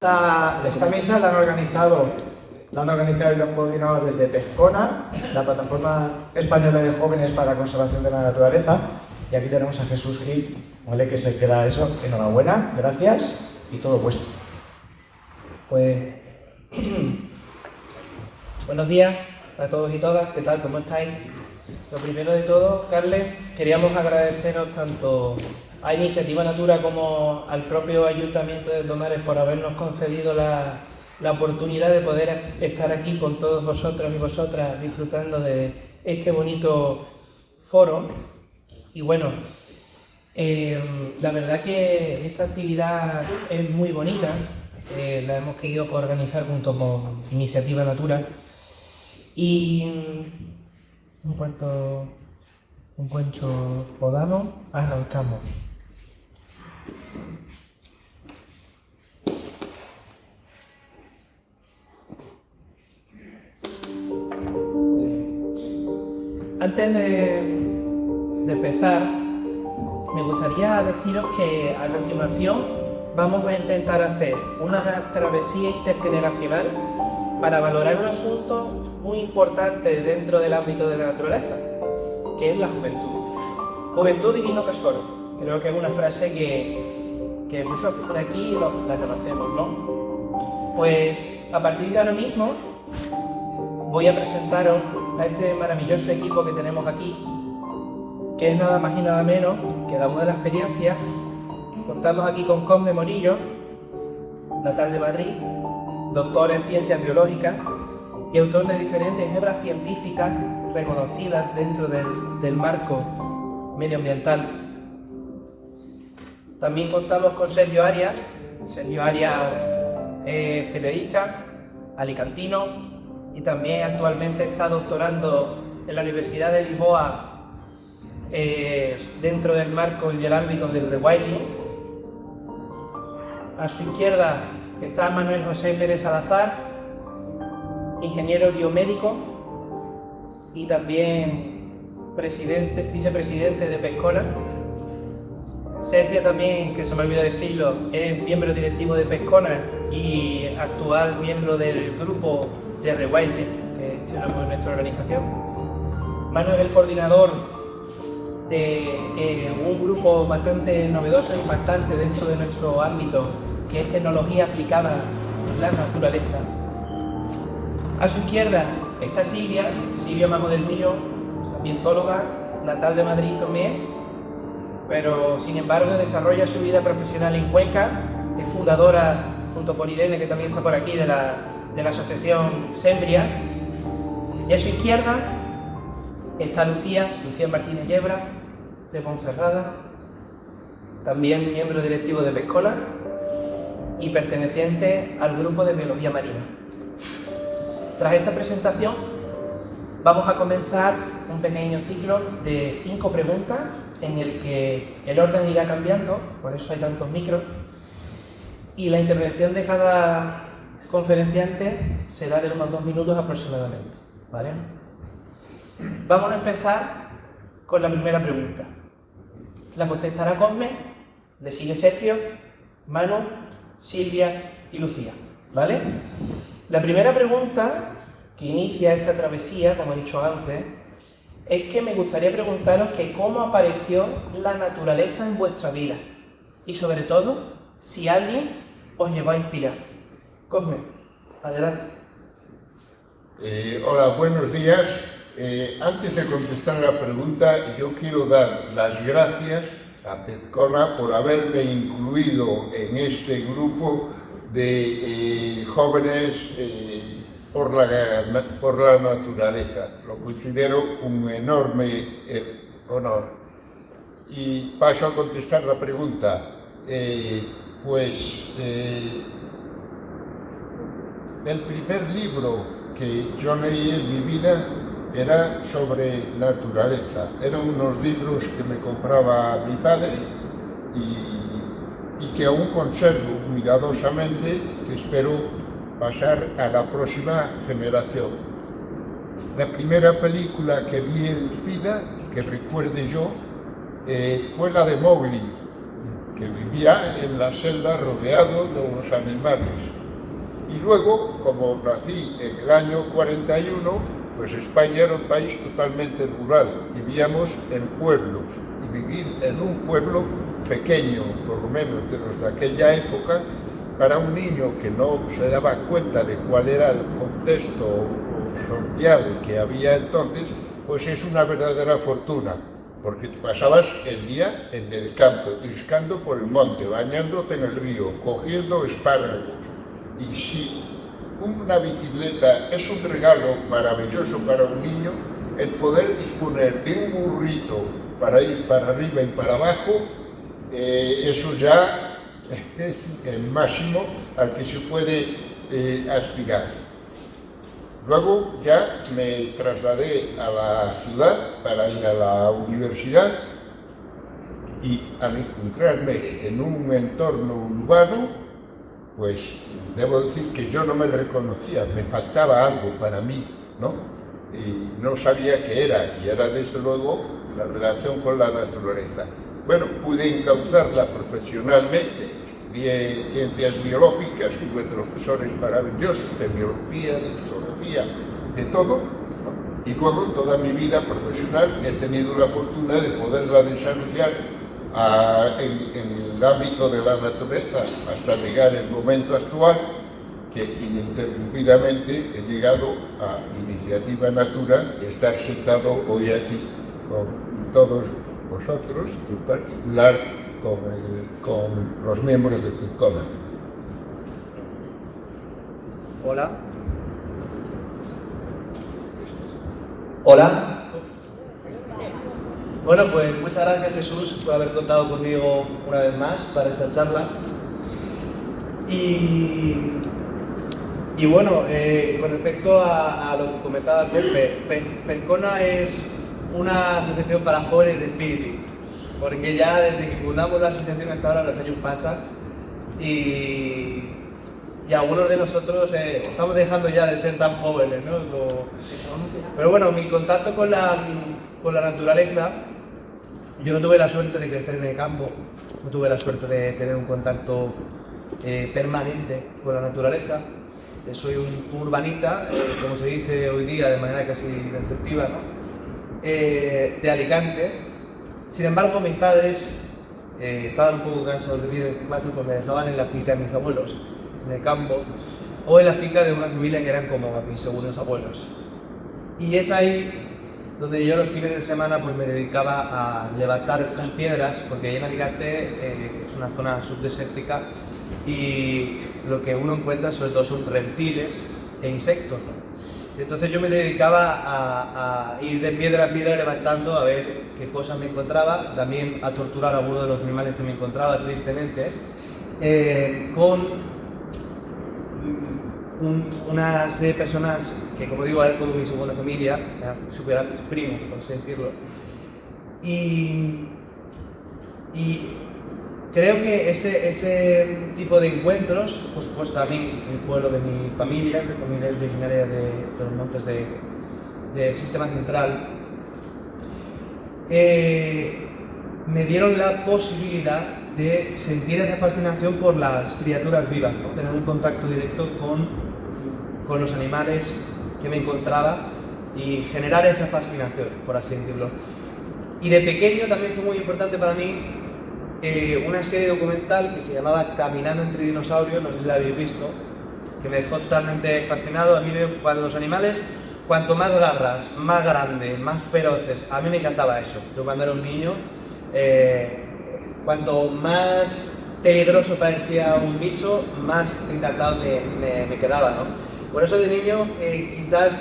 Esta misa la han organizado y lo han coordinado desde PESCONA, la Plataforma Española de Jóvenes para la Conservación de la Naturaleza. Y aquí tenemos a Jesús Gil, ¿vale? Que se queda eso. Enhorabuena, gracias y todo vuestro. Pues buenos días a todos y todas, ¿qué tal? ¿Cómo estáis? Lo primero de todo, Carles, queríamos agradeceros tanto a Iniciativa Natura como al propio Ayuntamiento de Tomares por habernos concedido la oportunidad de poder estar aquí con todos vosotros y vosotras disfrutando de este bonito foro. Y bueno, la verdad que esta actividad es muy bonita, la hemos querido organizar junto con Iniciativa Natura y en cuanto podamos, arrancamos. Antes de empezar, me gustaría deciros que a continuación vamos a intentar hacer una travesía intergeneracional para valorar un asunto muy importante dentro del ámbito de la naturaleza, que es la juventud. Juventud divino tesoro. Creo que es una frase que muchos por aquí la conocemos, ¿no? Pues a partir de ahora mismo voy a presentaros a este maravilloso equipo que tenemos aquí, que es nada más y nada menos que la Una de la Experiencia. Contamos aquí con Cosme Morillo, natal de Madrid, doctor en Ciencias Biológicas y autor de diferentes obras científicas reconocidas dentro del marco medioambiental. También contamos con Sergio Arias. Sergio Arias es periodista, alicantino, y también actualmente está doctorando en la Universidad de Lisboa dentro del marco y del ámbito del rewilding. A su izquierda está Manuel José Pérez Salazar, ingeniero biomédico y también vicepresidente de PESCONA. Sergio también, que se me olvidó decirlo, es miembro directivo de PESCONA y actual miembro del grupo de rewilding que gestionamos en nuestra organización. Manu es el coordinador de un grupo bastante novedoso e impactante dentro de nuestro ámbito, que es tecnología aplicada en la naturaleza. A su izquierda está Silvia Majo del Río, ambientóloga, natal de Madrid también, pero sin embargo desarrolla su vida profesional en Cuenca. Es fundadora, junto con Irene, que también está por aquí, de la asociación Sembria. Y a su izquierda está Lucía Martínez Yebra, de Ponferrada, también miembro directivo de PESCONA y perteneciente al grupo de Biología Marina. Tras esta presentación vamos a comenzar un pequeño ciclo de 5 preguntas en el que el orden irá cambiando, por eso hay tantos micros, y la intervención de cada conferenciante será de unos 2 minutos aproximadamente, ¿vale? Vamos a empezar con la primera pregunta. La contestará Cosme, le sigue Sergio, Manu, Silvia y Lucía, ¿vale? La primera pregunta que inicia esta travesía, como he dicho antes, es que me gustaría preguntaros que cómo apareció la naturaleza en vuestra vida y sobre todo si alguien os llevó a inspirar. Cosme, adelante. Hola, buenos días. Antes de contestar la pregunta, yo quiero dar las gracias a PESCONA por haberme incluido en este grupo de jóvenes por la naturaleza. Lo considero un enorme honor. Y paso a contestar la pregunta. El primer libro que yo leí en mi vida era sobre naturaleza. Eran unos libros que me compraba mi padre y que aún conservo cuidadosamente, que espero pasar a la próxima generación. La primera película que vi en vida, que recuerde yo, fue la de Mowgli, que vivía en la selva rodeado de los animales. Y luego, como nací en el año 41, pues España era un país totalmente rural, vivíamos en pueblo, y vivir en un pueblo pequeño, por lo menos de los de aquella época, para un niño que no se daba cuenta de cuál era el contexto social que había entonces, pues es una verdadera fortuna, porque te pasabas el día en el campo, triscando por el monte, bañándote en el río, cogiendo espárragos. Y si una bicicleta es un regalo maravilloso para un niño, el poder disponer de un burrito para ir para arriba y para abajo, eso ya es el máximo al que se puede aspirar. Luego ya me trasladé a la ciudad para ir a la universidad y al encontrarme en un entorno urbano, pues debo decir que yo no me reconocía, me faltaba algo para mí, ¿no? Y no sabía qué era, y era desde luego la relación con la naturaleza. Bueno, pude encauzarla profesionalmente, estudié ciencias biológicas, tuve profesores maravillosos de biología, de geografía, de todo, ¿no? Y luego toda mi vida profesional he tenido la fortuna de poderla desarrollar en el ámbito de la naturaleza hasta llegar el momento actual, que ininterrumpidamente he llegado a Iniciativa Natura y estar sentado hoy aquí con todos vosotros, en particular con los miembros de Pezcona. Hola. Hola. Bueno, pues muchas gracias, Jesús, por haber contado conmigo una vez más para esta charla. Y bueno, con respecto a lo que comentaba Pepe, Pezcona es una asociación para jóvenes de espíritu, porque ya desde que fundamos la asociación hasta ahora los años pasan y algunos de nosotros estamos dejando ya de ser tan jóvenes, ¿no? Pero bueno, mi contacto con la naturaleza, yo no tuve la suerte de crecer en el campo, no tuve la suerte de tener un contacto permanente con la naturaleza. Soy un urbanita, como se dice hoy día de manera casi despectiva, ¿no? De Alicante. Sin embargo, mis padres estaban un poco cansados de mí de cuatro, pues me dejaban en la finca de mis abuelos, en el campo, o en la finca de una familia que eran como mis segundos abuelos. Y es ahí donde yo los fines de semana pues me dedicaba a levantar las piedras, porque ahí en Alicante es una zona subdesértica y lo que uno encuentra sobre todo son reptiles e insectos, ¿no? Entonces yo me dedicaba a ir de piedra en piedra levantando a ver qué cosas me encontraba, también a torturar a alguno de los animales que me encontraba, tristemente, con una serie de personas que, como digo, eran como mi segunda familia, super primos, por así decirlo. Y creo que ese tipo de encuentros, por supuesto también el pueblo de mi familia es originaria de los montes del Sistema Central, me dieron la posibilidad de sentir esa fascinación por las criaturas vivas, ¿no? Tener un contacto directo con los animales que me encontraba y generar esa fascinación, por así decirlo. Y de pequeño también fue muy importante para mí una serie documental que se llamaba Caminando entre dinosaurios, no sé si la habéis visto, que me dejó totalmente fascinado. A mí cuando los animales, cuanto más garras, más grandes, más feroces, a mí me encantaba eso. Yo cuando era un niño, cuanto más peligroso parecía un bicho, más encantado me quedaba, ¿no? Por eso de niño quizás,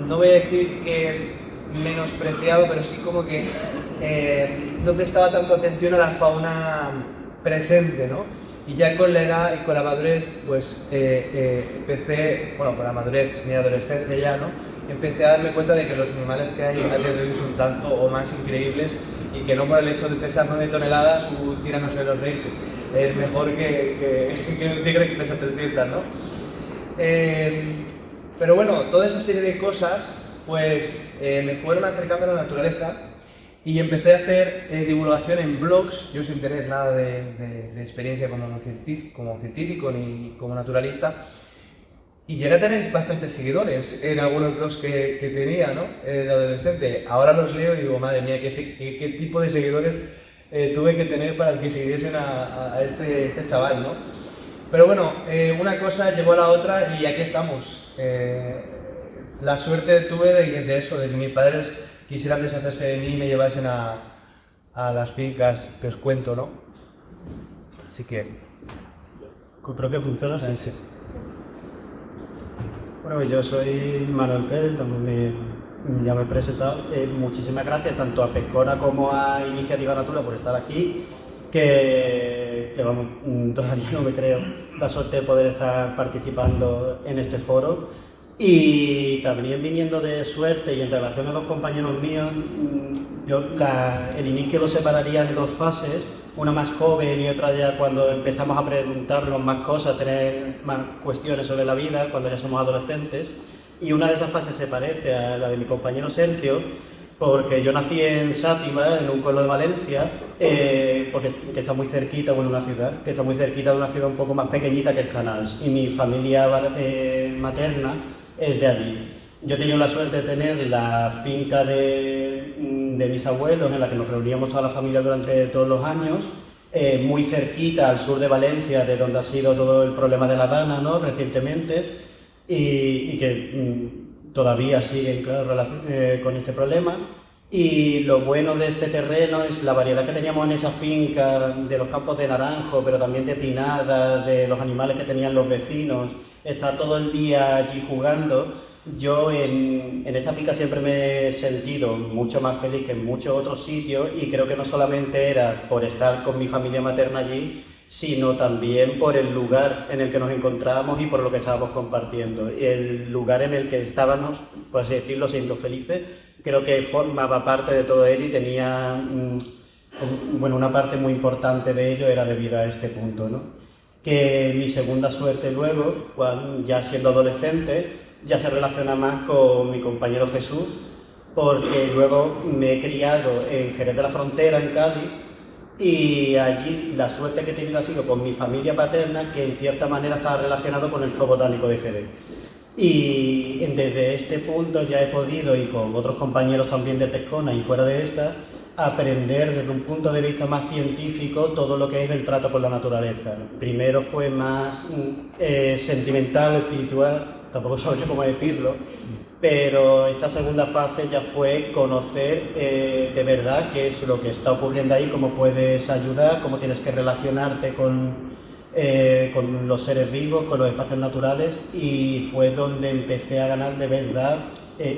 no voy a decir que menospreciado, pero sí como que no prestaba tanto atención a la fauna presente, ¿no? Y ya con la edad y con la madurez, pues empecé, bueno, con la madurez, mi adolescencia ya, ¿no? Empecé a darme cuenta de que los animales que hay a día de hoy son tanto o más increíbles y que no por el hecho de pesar 9 toneladas un Tyrannosaurus Rex es mejor que un tigre que pesa 300, ¿no? Pero bueno, toda esa serie de cosas pues me fueron acercando a la naturaleza Y empecé a hacer divulgación en blogs, yo sin tener nada de experiencia como científico ni como naturalista. Y llegué a tener bastantes seguidores en algunos blogs que tenía, ¿no? De adolescente. Ahora los leo y digo, madre mía, ¿qué tipo de seguidores tuve que tener para que siguiesen a este chaval, ¿no? Pero bueno, una cosa llevó a la otra y aquí estamos. La suerte tuve de eso, de que mis padres quisieran deshacerse de mí y me llevasen a las fincas que os cuento, ¿no? Así que... Creo que funciona, sí. Bueno, yo soy Manuel Pérez, también ya me he presentado. Muchísimas gracias tanto a Pescona como a Iniciativa Natura por estar aquí, que vamos, todavía no me creo la suerte de poder estar participando en este foro. Y también viniendo de suerte y en relación a dos compañeros míos, el inicio lo separaría en dos fases, una más joven y otra ya cuando empezamos a preguntarnos más cosas, tener más cuestiones sobre la vida, cuando ya somos adolescentes. Y una de esas fases se parece a la de mi compañero Sergio, porque yo nací en Sátiva, en un pueblo de Valencia, que está muy cerquita, bueno, una ciudad, que está muy cerquita de una ciudad un poco más pequeñita que es Canals, y mi familia materna es de allí. Yo he tenido la suerte de tener la finca de mis abuelos, en la que nos reuníamos toda la familia durante todos los años, muy cerquita al sur de Valencia, de donde ha sido todo el problema de La Habana, ¿no? Recientemente, y que todavía siguen, claro, con este problema. Y lo bueno de este terreno es la variedad que teníamos en esa finca, de los campos de naranjo, pero también de pinada, de los animales que tenían los vecinos, estar todo el día allí jugando. Yo en esa finca siempre me he sentido mucho más feliz que en muchos otros sitios, y creo que no solamente era por estar con mi familia materna allí, sino también por el lugar en el que nos encontrábamos y por lo que estábamos compartiendo. El lugar en el que estábamos, por así decirlo, siendo felices, creo que formaba parte de todo él y tenía, bueno, una parte muy importante de ello era debido a este punto, ¿no? Que mi segunda suerte luego, ya siendo adolescente, ya se relaciona más con mi compañero Jesús, porque luego me he criado en Jerez de la Frontera, en Cádiz, y allí la suerte que he tenido ha sido con mi familia paterna, que en cierta manera estaba relacionado con el Zoo Botánico de Jerez. Y desde este punto ya he podido, y con otros compañeros también de Pescona y fuera de esta, aprender desde un punto de vista más científico todo lo que es el trato con la naturaleza. Primero fue más sentimental, espiritual, tampoco sabría cómo decirlo, pero esta segunda fase ya fue conocer de verdad qué es lo que está ocurriendo ahí, cómo puedes ayudar, cómo tienes que relacionarte con los seres vivos, con los espacios naturales, y fue donde empecé a ganar de verdad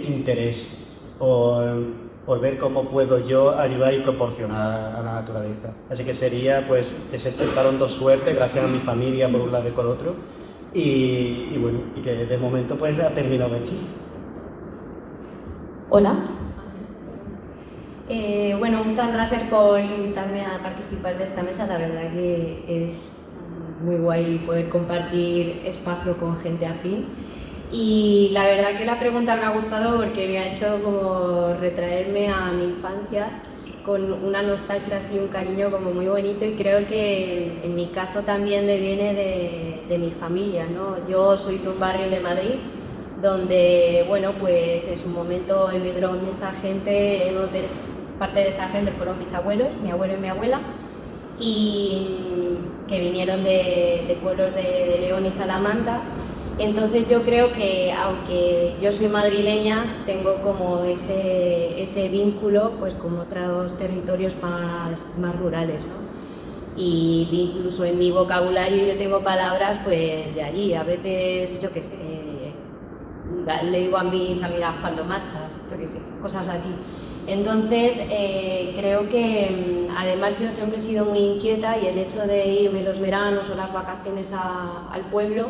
interés por ver cómo puedo yo ayudar y proporcionar a la naturaleza. Así que sería pues que se intentaron dos suertes, gracias a mi familia por un lado y por otro, y bueno, y que de momento pues ha terminado aquí. Hola. Bueno, muchas gracias por invitarme a participar de esta mesa. La verdad que es muy guay poder compartir espacio con gente afín. Y la verdad que la pregunta me ha gustado porque me ha hecho como retraerme a mi infancia con una nostalgia y un cariño como muy bonito, y creo que en mi caso también viene de mi familia, ¿no? Yo soy de un barrio de Madrid donde, bueno, pues en su momento emigró mucha gente, parte de esa gente fueron mis abuelos, mi abuelo y mi abuela, y que vinieron de pueblos de León y Salamanca. Entonces yo creo que, aunque yo soy madrileña, tengo como ese vínculo pues con otros territorios más rurales, ¿no? Y incluso en mi vocabulario yo tengo palabras pues de allí. A veces, yo qué sé, le digo a mis amigas cuando marchas, yo qué sé, cosas así. Entonces creo que además yo siempre he sido muy inquieta, y el hecho de irme los veranos o las vacaciones al pueblo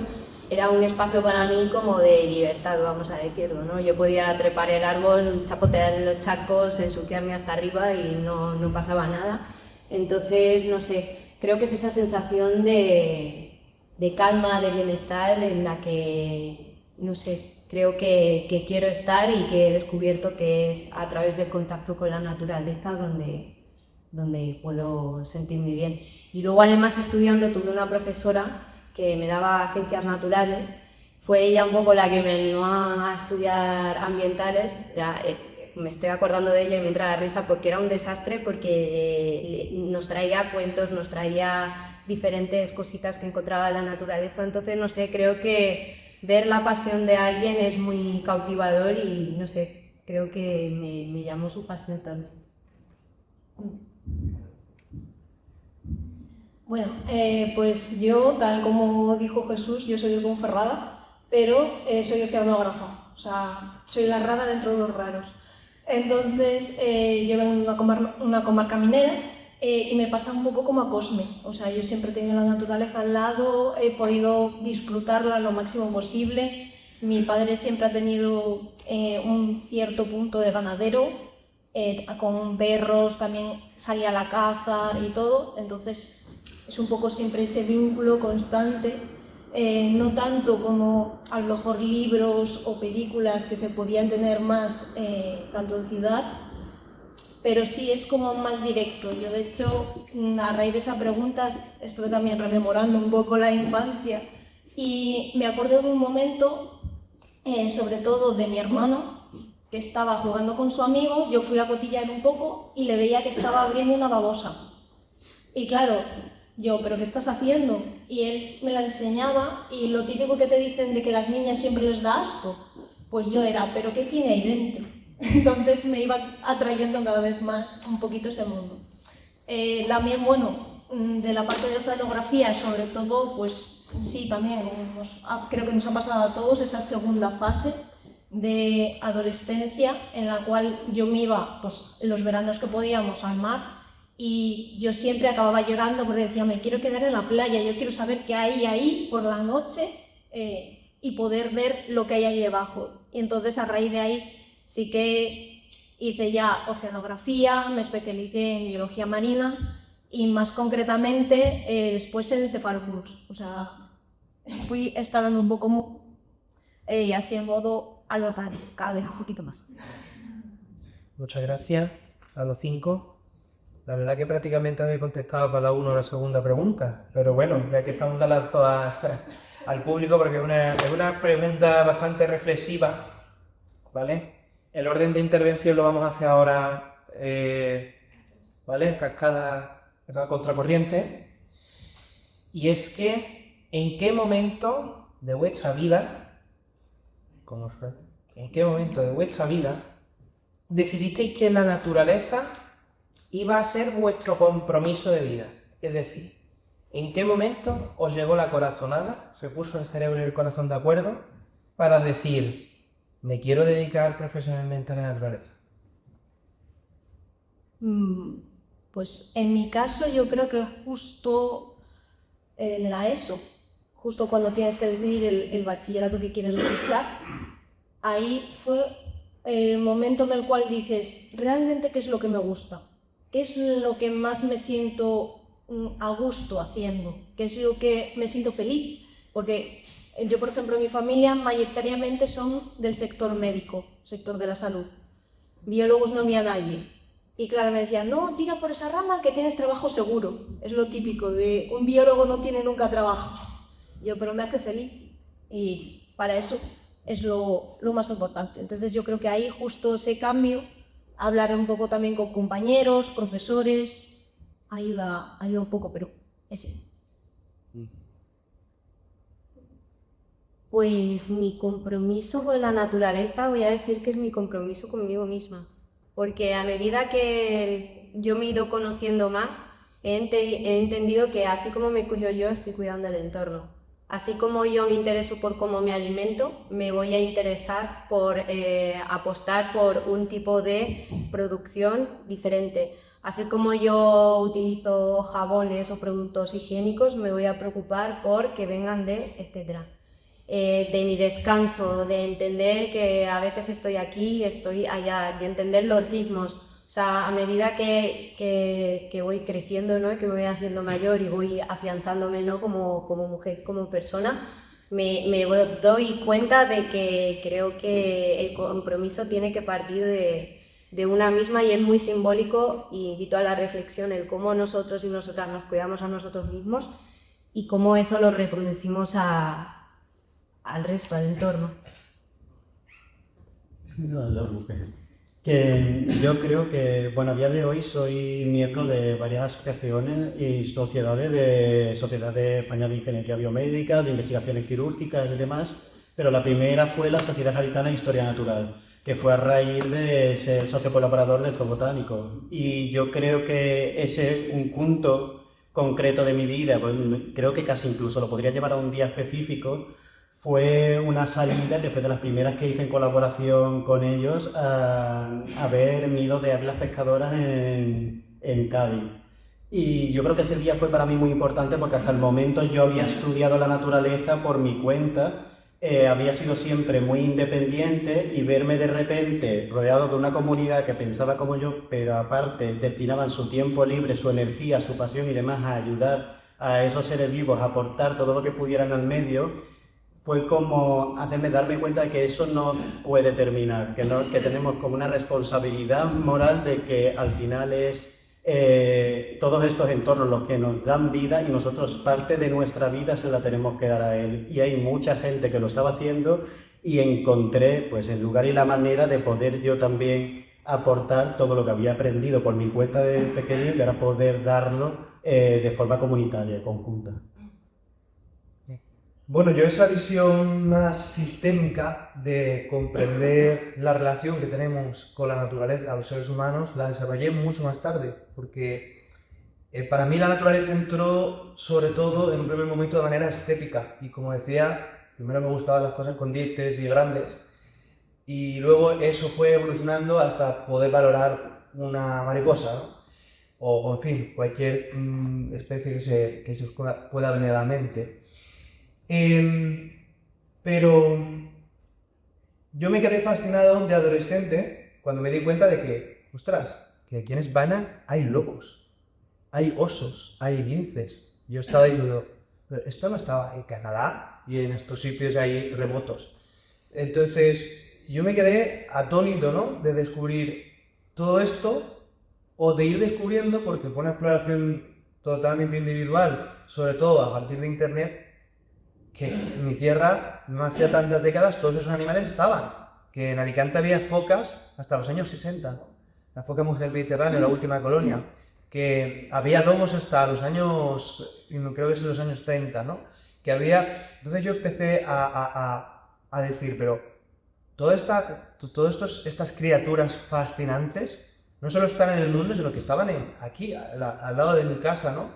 era un espacio para mí como de libertad, vamos a decirlo, ¿no? Yo podía trepar el árbol, chapotear en los charcos, ensuciarme hasta arriba y no pasaba nada. Entonces, no sé, creo que es esa sensación de calma, de bienestar, en la que, no sé, creo que quiero estar y que he descubierto que es a través del contacto con la naturaleza donde puedo sentirme bien. Y luego además estudiando tuve una profesora que me daba ciencias naturales, fue ella un poco la que me animó a estudiar ambientales. Me estoy acordando de ella y me entra la risa porque era un desastre, porque nos traía cuentos, nos traía diferentes cositas que encontraba en la naturaleza. Entonces, no sé, creo que ver la pasión de alguien es muy cautivador y, no sé, creo que me llamó su pasión también. Bueno, pues yo, tal como dijo Jesús, yo soy de Ponferrada, pero soy oceanógrafa, o sea, soy la rara dentro de los raros. Entonces, yo vengo de una comarca minera y me pasa un poco como a Cosme, o sea, yo siempre he tenido la naturaleza al lado, he podido disfrutarla lo máximo posible. Mi padre siempre ha tenido un cierto punto de ganadero, con perros, también salía a la caza y todo, entonces es un poco siempre ese vínculo constante, no tanto como a lo mejor libros o películas que se podían tener más tanto en ciudad, pero sí es como más directo. Yo de hecho, a raíz de esa pregunta, estuve también rememorando un poco la infancia y me acuerdo de un momento, sobre todo de mi hermano, que estaba jugando con su amigo, yo fui a cotillar un poco y le veía que estaba abriendo una babosa. Y claro, yo, ¿pero qué estás haciendo? Y él me la enseñaba y lo típico que te dicen de que las niñas siempre les da asco, pues yo era, ¿pero qué tiene ahí dentro? Entonces me iba atrayendo cada vez más un poquito ese mundo. También, bueno, de la parte de oceanografía, sobre todo, pues sí, también creo que nos ha pasado a todos esa segunda fase de adolescencia en la cual yo me iba, pues los veranos que podíamos, al mar. Y yo siempre acababa llorando porque decía, me quiero quedar en la playa, yo quiero saber qué hay ahí por la noche y poder ver lo que hay ahí debajo. Y entonces a raíz de ahí sí que hice ya oceanografía, me especialicé en biología marina y más concretamente después en cefalópodos. O sea, fui escalando un poco y así en modo a lo raro, cada vez un poquito más. Muchas gracias a los 5. La verdad que prácticamente habéis contestado cada uno la segunda pregunta, pero bueno, ya que estamos la lanzo al público porque es una pregunta bastante reflexiva, ¿vale? El orden de intervención lo vamos a hacer ahora, ¿vale? Cascada contracorriente. Y es que, ¿en qué momento de vuestra vida, ¿cómo fue? ¿En qué momento de vuestra vida decidisteis que la naturaleza iba a ser vuestro compromiso de vida? Es decir, ¿en qué momento os llegó la corazonada, se puso el cerebro y el corazón de acuerdo para decir, me quiero dedicar profesionalmente a la naturaleza? Pues en mi caso yo creo que justo en la ESO, justo cuando tienes que decidir el bachillerato que quieres realizar, ahí fue el momento en el cual dices, ¿realmente qué es lo que me gusta? ¿Qué es lo que más me siento a gusto haciendo? ¿Qué es lo que me siento feliz? Porque yo, por ejemplo, mi familia mayoritariamente son del sector médico, sector de la salud. Biólogos no había nadie. Y claro, me decían, no, tira por esa rama que tienes trabajo seguro. Es lo típico de un biólogo no tiene nunca trabajo. Yo, pero me hace feliz. Y para eso es lo más importante. Entonces yo creo que ahí justo ese cambio, hablar un poco también con compañeros, profesores, ayuda un poco, pero ese. Pues mi compromiso con la naturaleza, voy a decir que es mi compromiso conmigo misma, porque a medida que yo me he ido conociendo más, he entendido que así como me cuido yo, estoy cuidando el entorno. Así como yo me intereso por cómo me alimento, me voy a interesar por apostar por un tipo de producción diferente. Así como yo utilizo jabones o productos higiénicos, me voy a preocupar por que vengan de, etcétera. De mi descanso, de entender que a veces estoy aquí, estoy allá, de entender los ritmos. O sea, a medida que voy creciendo, ¿no? Y que me voy haciendo mayor y voy afianzándome, ¿no? como mujer, como persona, me doy cuenta de que creo que el compromiso tiene que partir de una misma y es muy simbólico, y invito a la reflexión el cómo nosotros y nosotras nos cuidamos a nosotros mismos y cómo eso lo reproducimos al resto, al entorno. Que yo creo que, bueno, a día de hoy soy miembro de varias asociaciones y sociedades de Sociedad Española de Ingeniería Biomédica, de Investigaciones Quirúrgicas y demás, pero la primera fue la Sociedad Gaditana de Historia Natural, que fue a raíz de ser socio colaborador del Zoobotánico. Y yo creo que ese un punto concreto de mi vida, pues creo que casi incluso lo podría llevar a un día específico, fue una salida que fue de las primeras que hice en colaboración con ellos a ver nidos de águilas pescadoras en Cádiz. Y yo creo que ese día fue para mí muy importante porque hasta el momento yo había estudiado la naturaleza por mi cuenta, había sido siempre muy independiente, y verme de repente rodeado de una comunidad que pensaba como yo, pero aparte destinaban su tiempo libre, su energía, su pasión y demás a ayudar a esos seres vivos, a aportar todo lo que pudieran al medio, fue como hacerme darme cuenta de que eso no puede terminar, que tenemos como una responsabilidad moral de que al final es todos estos entornos los que nos dan vida y nosotros parte de nuestra vida se la tenemos que dar a él. Y hay mucha gente que lo estaba haciendo y encontré pues el lugar y la manera de poder yo también aportar todo lo que había aprendido por mi cuenta de pequeño y ahora poder darlo de forma comunitaria, conjunta. Bueno, yo esa visión más sistémica de comprender la relación que tenemos con la naturaleza, los seres humanos, la desarrollé mucho más tarde, porque para mí la naturaleza entró sobre todo en un primer momento de manera estética, y como decía, primero me gustaban las cosas con dientes y grandes, y luego eso fue evolucionando hasta poder valorar una mariposa, ¿no? O en fin, cualquier especie que se os pueda venir a la mente. Pero yo me quedé fascinado de adolescente cuando me di cuenta de que, ostras, que aquí en España hay lobos, hay osos, hay linces. Yo estaba diciendo, pero esto no estaba en Canadá y en estos sitios ahí remotos. Entonces yo me quedé atónito, ¿no?, de descubrir todo esto, o de ir descubriendo, porque fue una exploración totalmente individual, sobre todo a partir de internet, que en mi tierra, no hacía tantas décadas, todos esos animales estaban. Que en Alicante había focas hasta los años 60. La foca mujer del Mediterráneo, la última colonia. Que había domos hasta los años, creo que es los años 30, ¿no? Que había... Entonces yo empecé a decir, pero todas estas criaturas fascinantes no solo están en el mundo, sino que estaban aquí, al lado de mi casa, ¿no?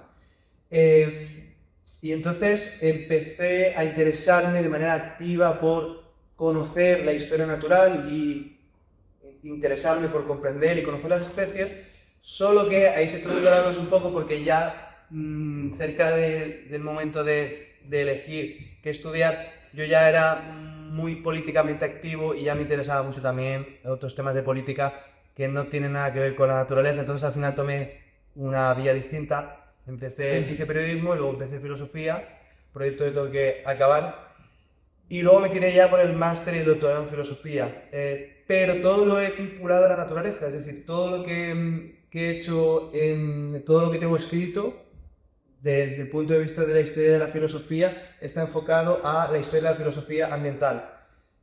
Y entonces empecé a interesarme de manera activa por conocer la historia natural y interesarme por comprender y conocer las especies, solo que ahí se tuvo que darnos un poco porque ya cerca del momento de elegir qué estudiar, yo ya era muy políticamente activo y ya me interesaba mucho también otros temas de política que no tienen nada que ver con la naturaleza, entonces al final tomé una vía distinta. Hice periodismo y luego empecé filosofía, proyecto que tengo que acabar, y luego me tiré ya por el máster y el doctorado en filosofía, pero todo lo he vinculado a la naturaleza, es decir, todo lo que he hecho, todo lo que tengo escrito, desde el punto de vista de la historia de la filosofía, está enfocado a la historia de la filosofía ambiental.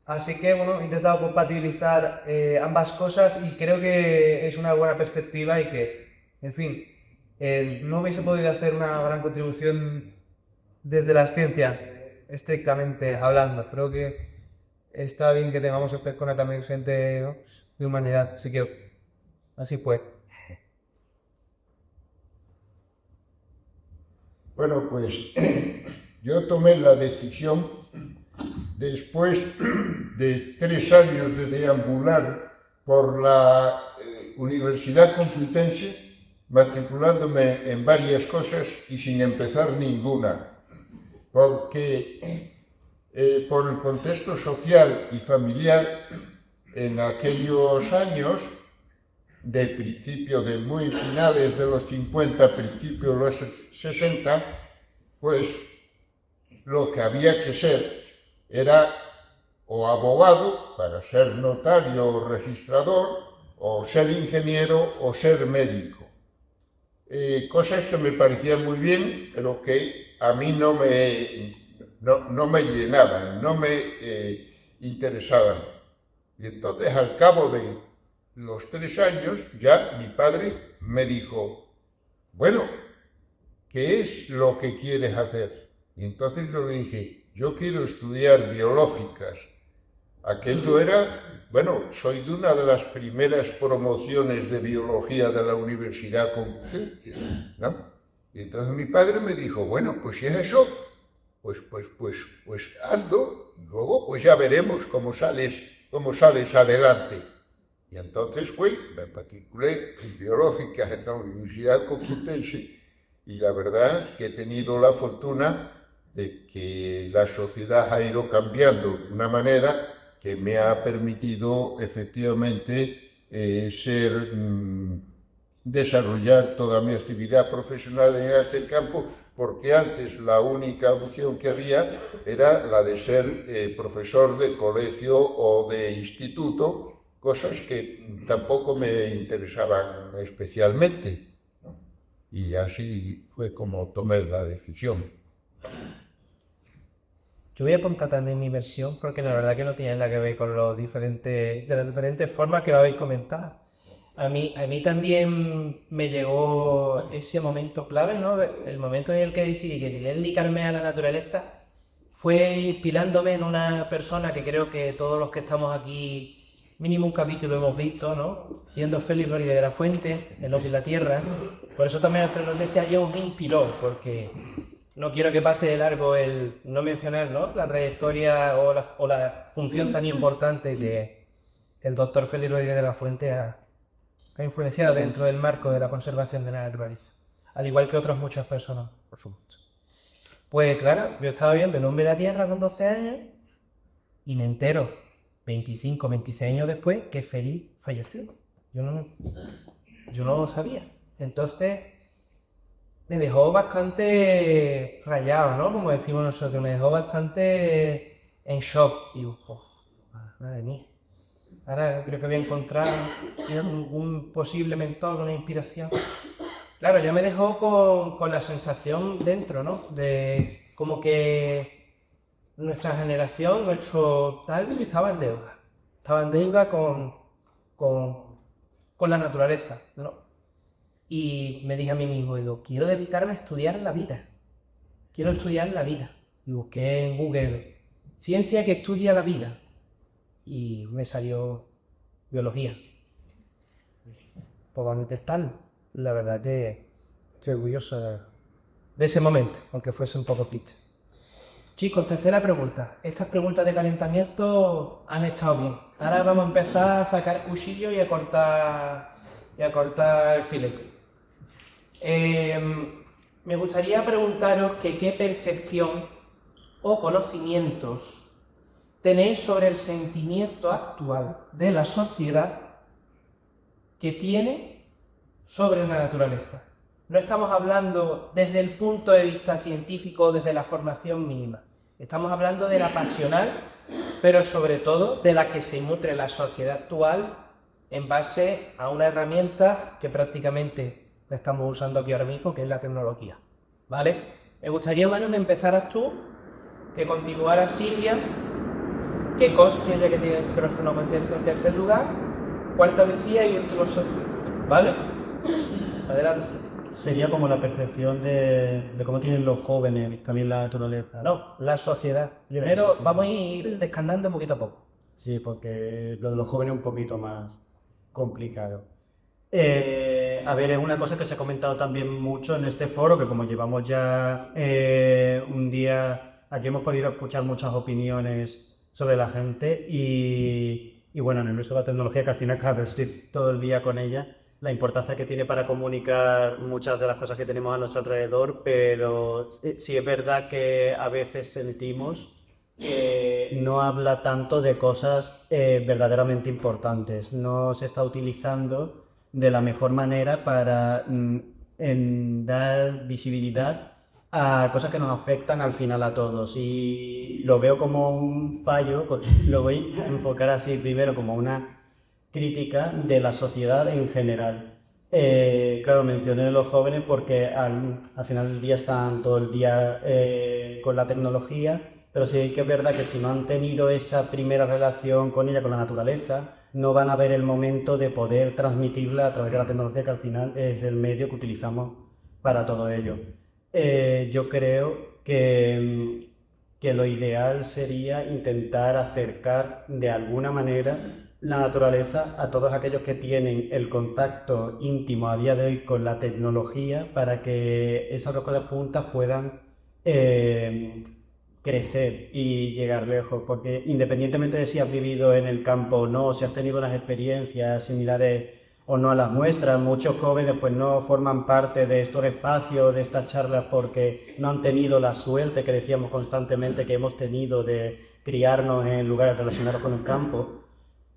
Así que, bueno, he intentado compatibilizar ambas cosas y creo que es una buena perspectiva y que, en fin, no hubiese podido hacer una gran contribución desde las ciencias, estrictamente hablando. Creo que está bien que tengamos en Pescona también gente, ¿no?, de humanidad, así que así fue. Bueno, pues yo tomé la decisión después de 3 años de deambular por la Universidad Complutense, matriculándome en varias cosas y sin empezar ninguna, porque por el contexto social y familiar en aquellos años, de principio de muy finales de los 50, principios de los 60, pues lo que había que ser era o abogado para ser notario o registrador, o ser ingeniero o ser médico. Cosas que me parecían muy bien, pero que a mí no me llenaban, no me interesaban. Y entonces, al cabo de los 3 años, ya mi padre me dijo, bueno, ¿qué es lo que quieres hacer? Y entonces yo le dije, yo quiero estudiar biológicas. Aquello era, bueno, soy de una de las primeras promociones de biología de la Universidad Complutense, ¿no? Y entonces mi padre me dijo, bueno, pues si es eso, pues hazlo, luego pues ya veremos cómo sales adelante. Y entonces me matriculé en biológicas en la Universidad Complutense, y la verdad que he tenido la fortuna de que la sociedad ha ido cambiando de una manera que me ha permitido efectivamente desarrollar toda mi actividad profesional en este campo, porque antes la única opción que había era la de ser profesor de colegio o de instituto, cosas que tampoco me interesaban especialmente, ¿no? Y así fue como tomé la decisión. Yo voy a apuntar también mi versión, porque la verdad que no tiene nada que ver con las diferentes formas que lo habéis comentado. A mí también me llegó ese momento clave, ¿no? El momento en el que decidí que quería dedicarme a la naturaleza fue inspirándome en una persona que creo que todos los que estamos aquí, mínimo un capítulo hemos visto, ¿no? Viendo Félix Rodríguez de la Fuente, El hombre y la tierra. Por eso también entre los deseos yo me inspiró, porque no quiero que pase de largo el no mencionar, ¿no?, la trayectoria o la función tan importante que el doctor Félix Rodríguez de la Fuente ha influenciado dentro del marco de la conservación de la naturaleza, al igual que otras muchas personas, por supuesto. Pues claro, yo estaba viendo El hombre y la tierra con 12 años y me entero 25, 26 años después que Félix falleció. Yo no lo sabía. Entonces me dejó bastante rayado, ¿no? Como decimos nosotros, me dejó bastante en shock. Y digo, madre mía. Ahora creo que voy a encontrar un posible mentor, una inspiración. Claro, ya me dejó con la sensación dentro, ¿no? De como que nuestra generación, nuestro tal, estaba en deuda. Estaba en deuda con la naturaleza, ¿no? Y me dije a mí mismo, digo, quiero dedicarme a estudiar la vida. Quiero estudiar la vida. Y busqué en Google, ciencia que estudia la vida. Y me salió biología. Pues vamos a intentarlo. La verdad que estoy orgulloso de ese momento, aunque fuese un poco triste. Chicos, tercera pregunta. Estas preguntas de calentamiento han estado bien. Ahora vamos a empezar a sacar cuchillo y a cortar el filete. Me gustaría preguntaros que qué percepción o conocimientos tenéis sobre el sentimiento actual de la sociedad que tiene sobre la naturaleza. No estamos hablando desde el punto de vista científico, desde la formación mínima. Estamos hablando de la pasional, pero sobre todo de la que se nutre la sociedad actual en base a una herramienta que prácticamente la estamos usando aquí ahora mismo, que es la tecnología. ¿Vale? Me gustaría, Manu, que empezaras tú, que continuara Silvia, que Costia, ya que tiene el micrófono, contesta en tercer lugar, cuarta Lucía y último Soto. ¿Vale? Adelante. Sería como la percepción de cómo tienen los jóvenes también la naturaleza. No, la sociedad. Primero vamos a ir descarnando poquito a poco. Sí, porque lo de los jóvenes es un poquito más complicado. A ver, es una cosa que se ha comentado también mucho en este foro, que como llevamos ya un día, aquí hemos podido escuchar muchas opiniones sobre la gente y bueno, en el uso de la tecnología, que al final, claro, estoy todo el día con ella, la importancia que tiene para comunicar muchas de las cosas que tenemos a nuestro alrededor, pero sí es verdad que a veces sentimos que no habla tanto de cosas verdaderamente importantes, no se está utilizando de la mejor manera para dar visibilidad a cosas que nos afectan al final a todos. Y lo veo como un fallo, porque lo voy a enfocar así primero como una crítica de la sociedad en general. Claro, mencioné los jóvenes porque al final del día están todo el día con la tecnología, pero sí que es verdad que si no han tenido esa primera relación con ella, con la naturaleza, no van a ver el momento de poder transmitirla a través de la tecnología, que al final es el medio que utilizamos para todo ello. Yo creo que lo ideal sería intentar acercar de alguna manera la naturaleza a todos aquellos que tienen el contacto íntimo a día de hoy con la tecnología, para que esas dos cosas juntas puedan crecer y llegar lejos, porque independientemente de si has vivido en el campo o no, si has tenido unas experiencias similares o no a las nuestras, muchos jóvenes pues no forman parte de estos espacios, de estas charlas, porque no han tenido la suerte que decíamos constantemente que hemos tenido de criarnos en lugares relacionados con el campo.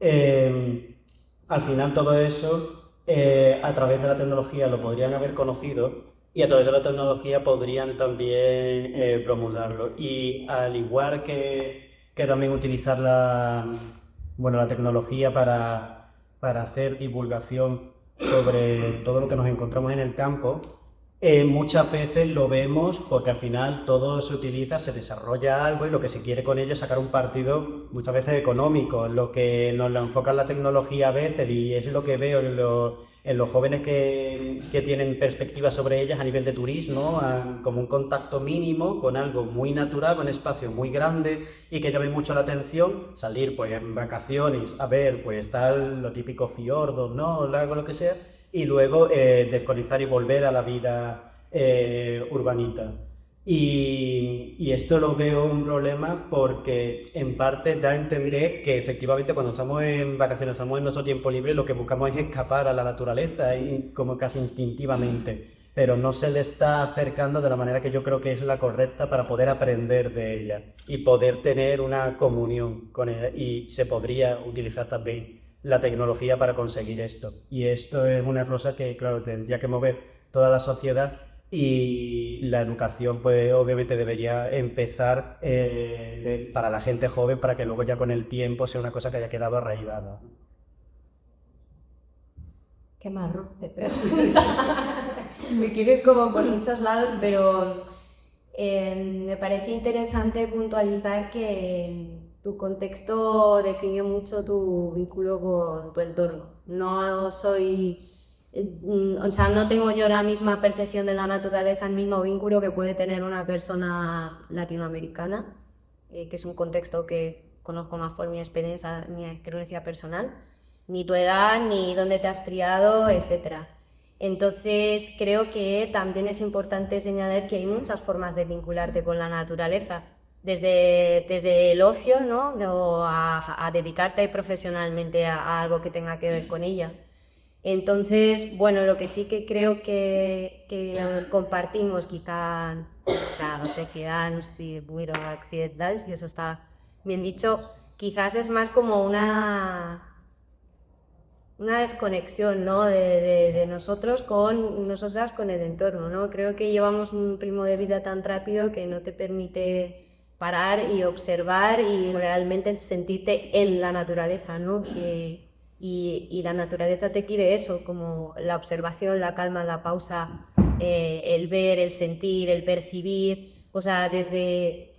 Al final todo eso a través de la tecnología lo podrían haber conocido, y a través de la tecnología podrían también promulgarlo. Y al igual que también utilizar la tecnología para hacer divulgación sobre todo lo que nos encontramos en el campo, muchas veces lo vemos porque al final todo se utiliza, se desarrolla algo y lo que se quiere con ello es sacar un partido muchas veces económico, lo que nos lo enfoca la tecnología a veces, y es lo que veo en los jóvenes que tienen perspectivas sobre ellas a nivel de turismo, como un contacto mínimo con algo muy natural, con un espacio muy grande y que llame mucho la atención, salir pues en vacaciones a ver pues tal, lo típico fiordos, ¿no? Lago, lo que sea, y luego desconectar y volver a la vida urbanita. Y esto lo veo un problema porque en parte da a entender que efectivamente cuando estamos en vacaciones, estamos en nuestro tiempo libre, lo que buscamos es escapar a la naturaleza, y como casi instintivamente, pero no se le está acercando de la manera que yo creo que es la correcta para poder aprender de ella y poder tener una comunión con ella, y se podría utilizar también la tecnología para conseguir esto. Y esto es una cosa que, claro, tendría que mover toda la sociedad, y la educación pues obviamente debería empezar para la gente joven, para que luego ya con el tiempo sea una cosa que haya quedado arraigada. Qué marrón de pregunta. Me quiero ir como por muchos lados, pero me parece interesante puntualizar que tu contexto definió mucho tu vínculo con tu entorno. No soy... O sea, no tengo yo la misma percepción de la naturaleza, el mismo vínculo que puede tener una persona latinoamericana, que es un contexto que conozco más por mi experiencia personal, ni tu edad, ni dónde te has criado, etc. Entonces, creo que también es importante señalar que hay muchas formas de vincularte con la naturaleza, desde el ocio, ¿no? O a dedicarte profesionalmente a algo que tenga que ver con ella. Entonces, bueno, lo que sí que creo que compartimos, quizá no te queda, no sé si muy accidental, si eso está bien dicho, quizás es más como una desconexión, ¿no? de nosotras con el entorno, ¿no? Creo que llevamos un ritmo de vida tan rápido que no te permite parar y observar y realmente sentirte en la naturaleza, ¿no? Y la naturaleza te quiere eso, como la observación, la calma, la pausa, el ver, el sentir, el percibir. O sea, desde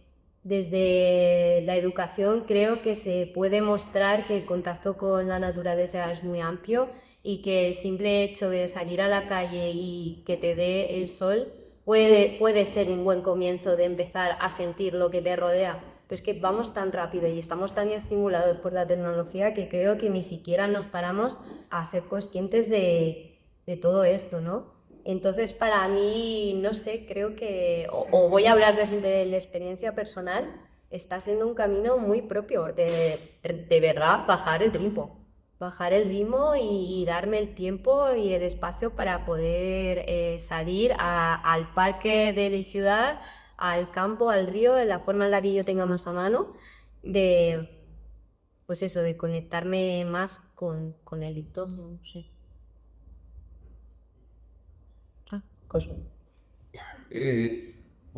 la educación creo que se puede mostrar que el contacto con la naturaleza es muy amplio, y que el simple hecho de salir a la calle y que te dé el sol puede ser un buen comienzo de empezar a sentir lo que te rodea. Pero es que vamos tan rápido y estamos tan estimulados por la tecnología que creo que ni siquiera nos paramos a ser conscientes de todo esto, ¿no? Entonces, para mí, no sé, creo que, o voy a hablar de la experiencia personal, está siendo un camino muy propio de verdad bajar el ritmo y darme el tiempo y el espacio para poder salir al parque de la ciudad, al campo, al río, de la forma en la que yo tenga más a mano, pues eso, de conectarme más con el entorno, no sé.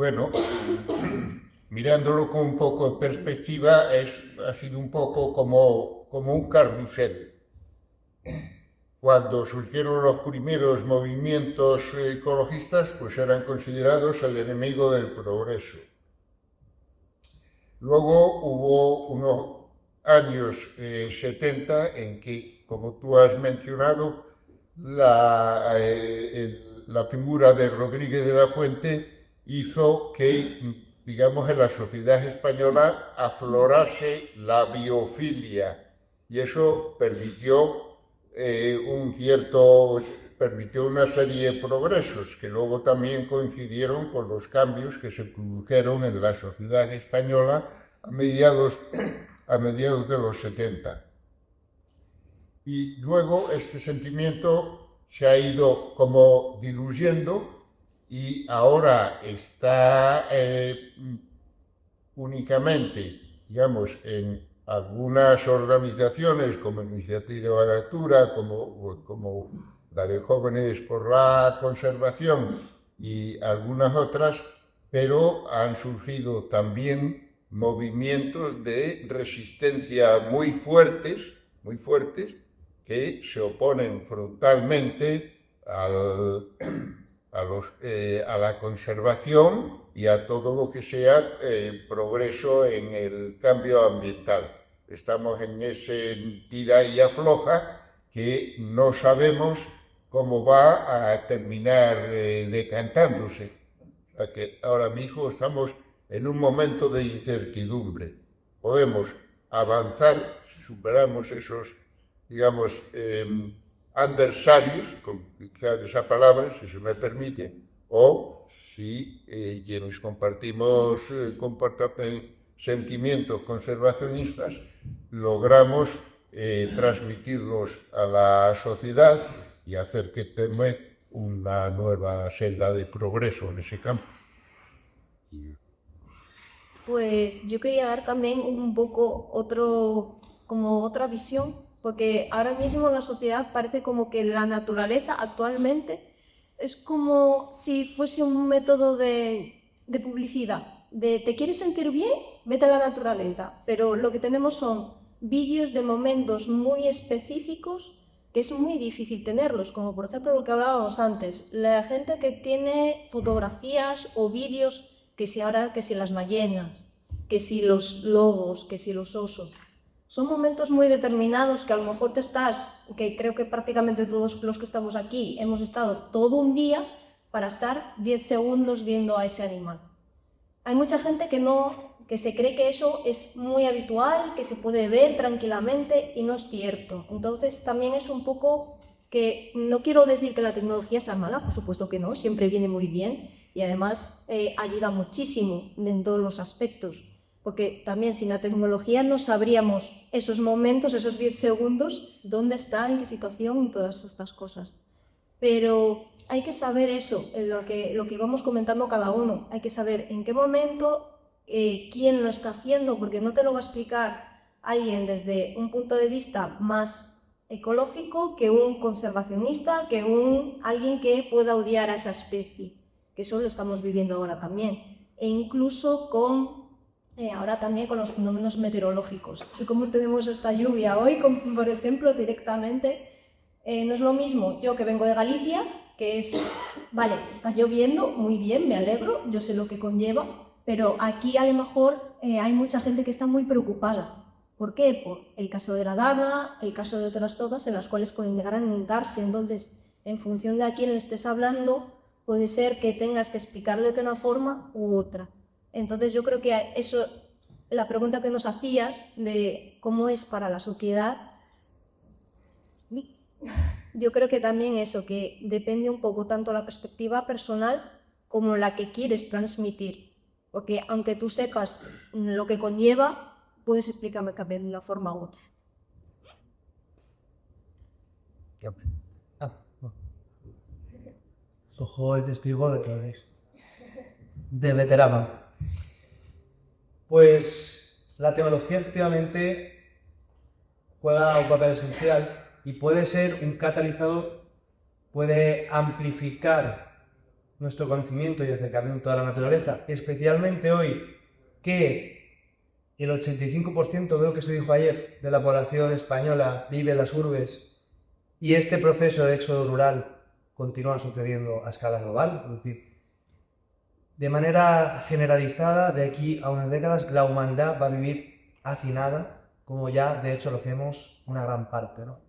Bueno, mirándolo con un poco de perspectiva, ha sido un poco como un carrusel. Cuando surgieron los primeros movimientos ecologistas, pues eran considerados el enemigo del progreso. Luego hubo unos años 70 en que, como tú has mencionado, la figura de Rodríguez de la Fuente hizo que, digamos, en la sociedad española aflorase la biofilia, y eso permitió una serie de progresos que luego también coincidieron con los cambios que se produjeron en la sociedad española a mediados de los 70. Y luego este sentimiento se ha ido como diluyendo y ahora está únicamente, digamos, en algunas organizaciones como Iniciativa Natura, como la de Jóvenes por la Conservación y algunas otras, pero han surgido también movimientos de resistencia muy fuertes, que se oponen frontalmente a la conservación y a todo lo que sea progreso en el cambio ambiental. Estamos en ese tira y afloja que no sabemos cómo va a terminar decantándose. O sea que ahora mismo estamos en un momento de incertidumbre. Podemos avanzar si superamos esos, digamos, adversarios, con esa palabra, si se me permite, o si quienes compartimos sentimientos conservacionistas logramos transmitirlos a la sociedad y hacer que tome una nueva senda de progreso en ese campo. Pues yo quería dar también un poco otra visión, porque ahora mismo en la sociedad parece como que la naturaleza actualmente es como si fuese un método de publicidad, de ¿te quieres sentir bien? Vete a la naturaleza, pero lo que tenemos son vídeos de momentos muy específicos que es muy difícil tenerlos, como por ejemplo lo que hablábamos antes, la gente que tiene fotografías o vídeos que si las ballenas, que si los lobos, que si los osos. Son momentos muy determinados que a lo mejor que creo que prácticamente todos los que estamos aquí hemos estado todo un día para estar 10 segundos viendo a ese animal. Hay mucha gente que se cree que eso es muy habitual, que se puede ver tranquilamente y no es cierto. Entonces también es un poco que no quiero decir que la tecnología sea mala, por supuesto que no, siempre viene muy bien y además ayuda muchísimo en todos los aspectos. Porque también sin la tecnología no sabríamos esos momentos, esos 10 segundos, dónde está, en qué situación y todas estas cosas. Pero hay que saber eso, lo que íbamos comentando cada uno. Hay que saber en qué momento, quién lo está haciendo, porque no te lo va a explicar alguien desde un punto de vista más ecológico que un conservacionista, que alguien que pueda odiar a esa especie, que eso lo estamos viviendo ahora también. E incluso ahora también con los fenómenos meteorológicos. Y como tenemos esta lluvia hoy, por ejemplo, directamente, no es lo mismo yo que vengo de Galicia, que vale, está lloviendo, muy bien, me alegro, yo sé lo que conlleva, pero aquí a lo mejor hay mucha gente que está muy preocupada. ¿Por qué? Por el caso de la Dana, el caso de otras zonas en las cuales pueden llegar a inundarse. Entonces, en función de a quién le estés hablando, puede ser que tengas que explicarle de una forma u otra. Entonces yo creo que eso, la pregunta que nos hacías de cómo es para la sociedad, yo creo que también eso, que depende un poco tanto la perspectiva personal como la que quieres transmitir. Porque aunque tú sepas lo que conlleva, puedes explicarme también de una forma u otra. Cojo el testigo de veterano. Pues la tecnología efectivamente juega un papel esencial y puede ser un catalizador, puede amplificar nuestro conocimiento y acercamiento a la naturaleza, especialmente hoy que el 85%, creo que se dijo ayer, de la población española vive en las urbes y este proceso de éxodo rural continúa sucediendo a escala global, es decir, de manera generalizada, de aquí a unas décadas, la humanidad va a vivir hacinada, como ya de hecho lo hacemos una gran parte, ¿no?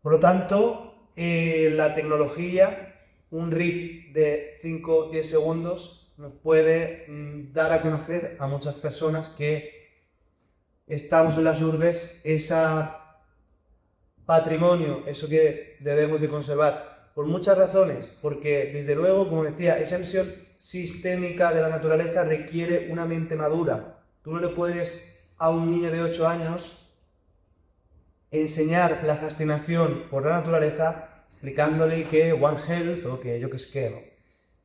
Por lo tanto, la tecnología, un RIP de 5 o 10 segundos, nos puede dar a conocer a muchas personas que estamos en las urbes, ese patrimonio, eso que debemos de conservar, por muchas razones, porque desde luego, como decía, esa visión sistémica de la naturaleza requiere una mente madura. Tú no le puedes a un niño de 8 años enseñar la fascinación por la naturaleza explicándole que One Health o que yo qué sé qué, ¿no?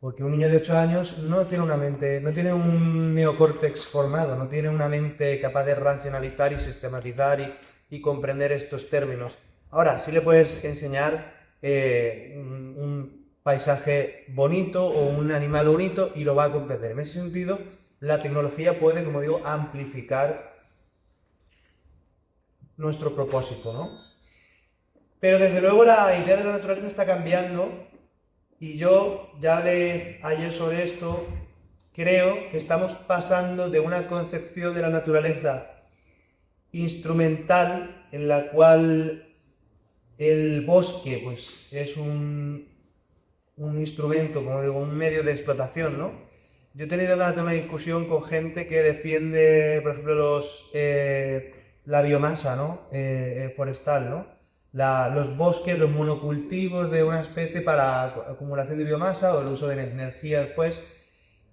Porque un niño de 8 años no tiene una mente, no tiene un neocórtex formado, no tiene una mente capaz de racionalizar y sistematizar y comprender estos términos. Ahora, sí le puedes enseñar un paisaje bonito o un animal bonito y lo va a comprender. En ese sentido, la tecnología puede, como digo, amplificar nuestro propósito, ¿no? Pero desde luego la idea de la naturaleza está cambiando y yo ya hablé ayer sobre esto. Creo que estamos pasando de una concepción de la naturaleza instrumental en la cual el bosque pues, es un instrumento, como digo, un medio de explotación, ¿no? Yo he tenido una discusión con gente que defiende, por ejemplo, la biomasa, ¿no? Forestal, ¿no? Los bosques, los monocultivos de una especie para acumulación de biomasa o el uso de energía después.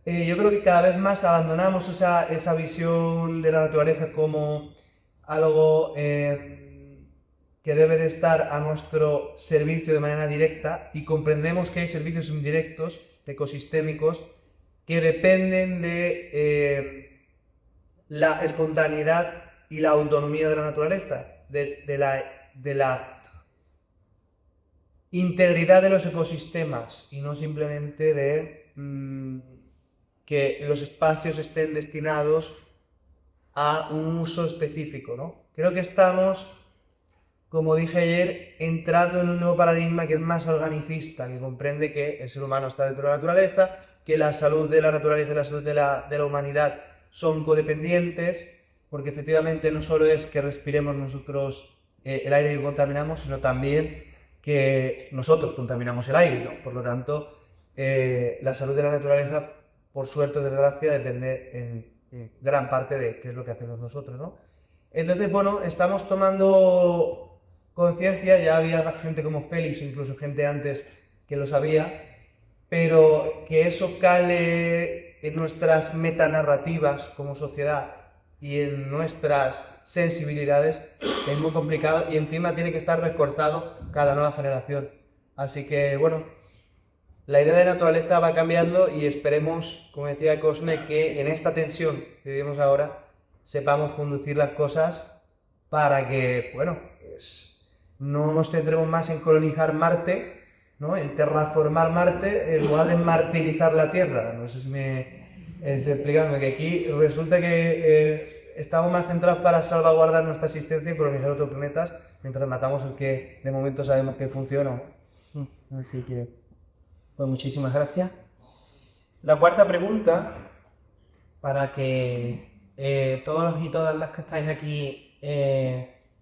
Yo creo que cada vez más abandonamos esa visión de la naturaleza como algo que debe de estar a nuestro servicio de manera directa y comprendemos que hay servicios indirectos, ecosistémicos, que dependen de la espontaneidad y la autonomía de la naturaleza, de la integridad de los ecosistemas y no simplemente de que los espacios estén destinados a un uso específico, ¿no? Creo que estamos, como dije ayer, entrando en un nuevo paradigma que es más organicista, que comprende que el ser humano está dentro de la naturaleza, que la salud de la naturaleza y la salud de la humanidad son codependientes, porque efectivamente no solo es que respiremos nosotros el aire que contaminamos, sino también que nosotros contaminamos el aire, ¿no? Por lo tanto, la salud de la naturaleza, por suerte o desgracia, depende en gran parte de qué es lo que hacemos nosotros, ¿no? Entonces, bueno, estamos tomando conciencia, ya había gente como Félix, incluso gente antes que lo sabía, pero que eso cale en nuestras metanarrativas como sociedad y en nuestras sensibilidades es muy complicado y encima tiene que estar reforzado cada nueva generación. Así que, bueno, la idea de naturaleza va cambiando y esperemos, como decía Cosme, que en esta tensión que vivimos ahora sepamos conducir las cosas para que, bueno, pues no nos centremos más en colonizar Marte, ¿no? En terraformar Marte, en lugar de martirizar la Tierra. No sé si me estoy explicando, que aquí resulta que estamos más centrados para salvaguardar nuestra existencia y colonizar otros planetas, mientras matamos el que de momento sabemos que funciona. Así que, pues muchísimas gracias. La cuarta pregunta, para que todos y todas las que estáis aquí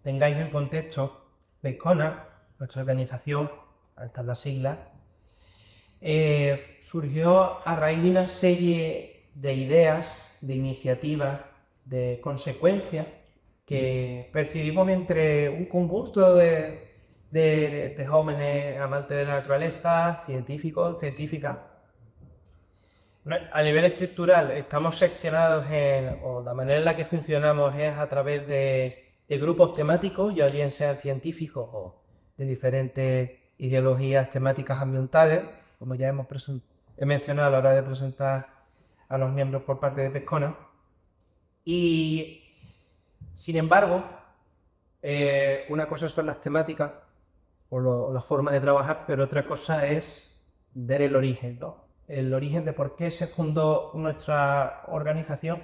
tengáis en contexto, PECONA, nuestra organización, estas las siglas, surgió a raíz de una serie de ideas, de iniciativas, de consecuencias que percibimos entre un conjunto de jóvenes amantes de la naturaleza, científicos, científicas. A nivel estructural estamos seccionados o la manera en la que funcionamos es a través de grupos temáticos, ya bien sean científicos o de diferentes ideologías temáticas ambientales, como ya he mencionado a la hora de presentar a los miembros por parte de PECONA. Y, sin embargo, una cosa son las temáticas o la forma de trabajar, pero otra cosa es ver el origen, ¿no? El origen de por qué se fundó nuestra organización,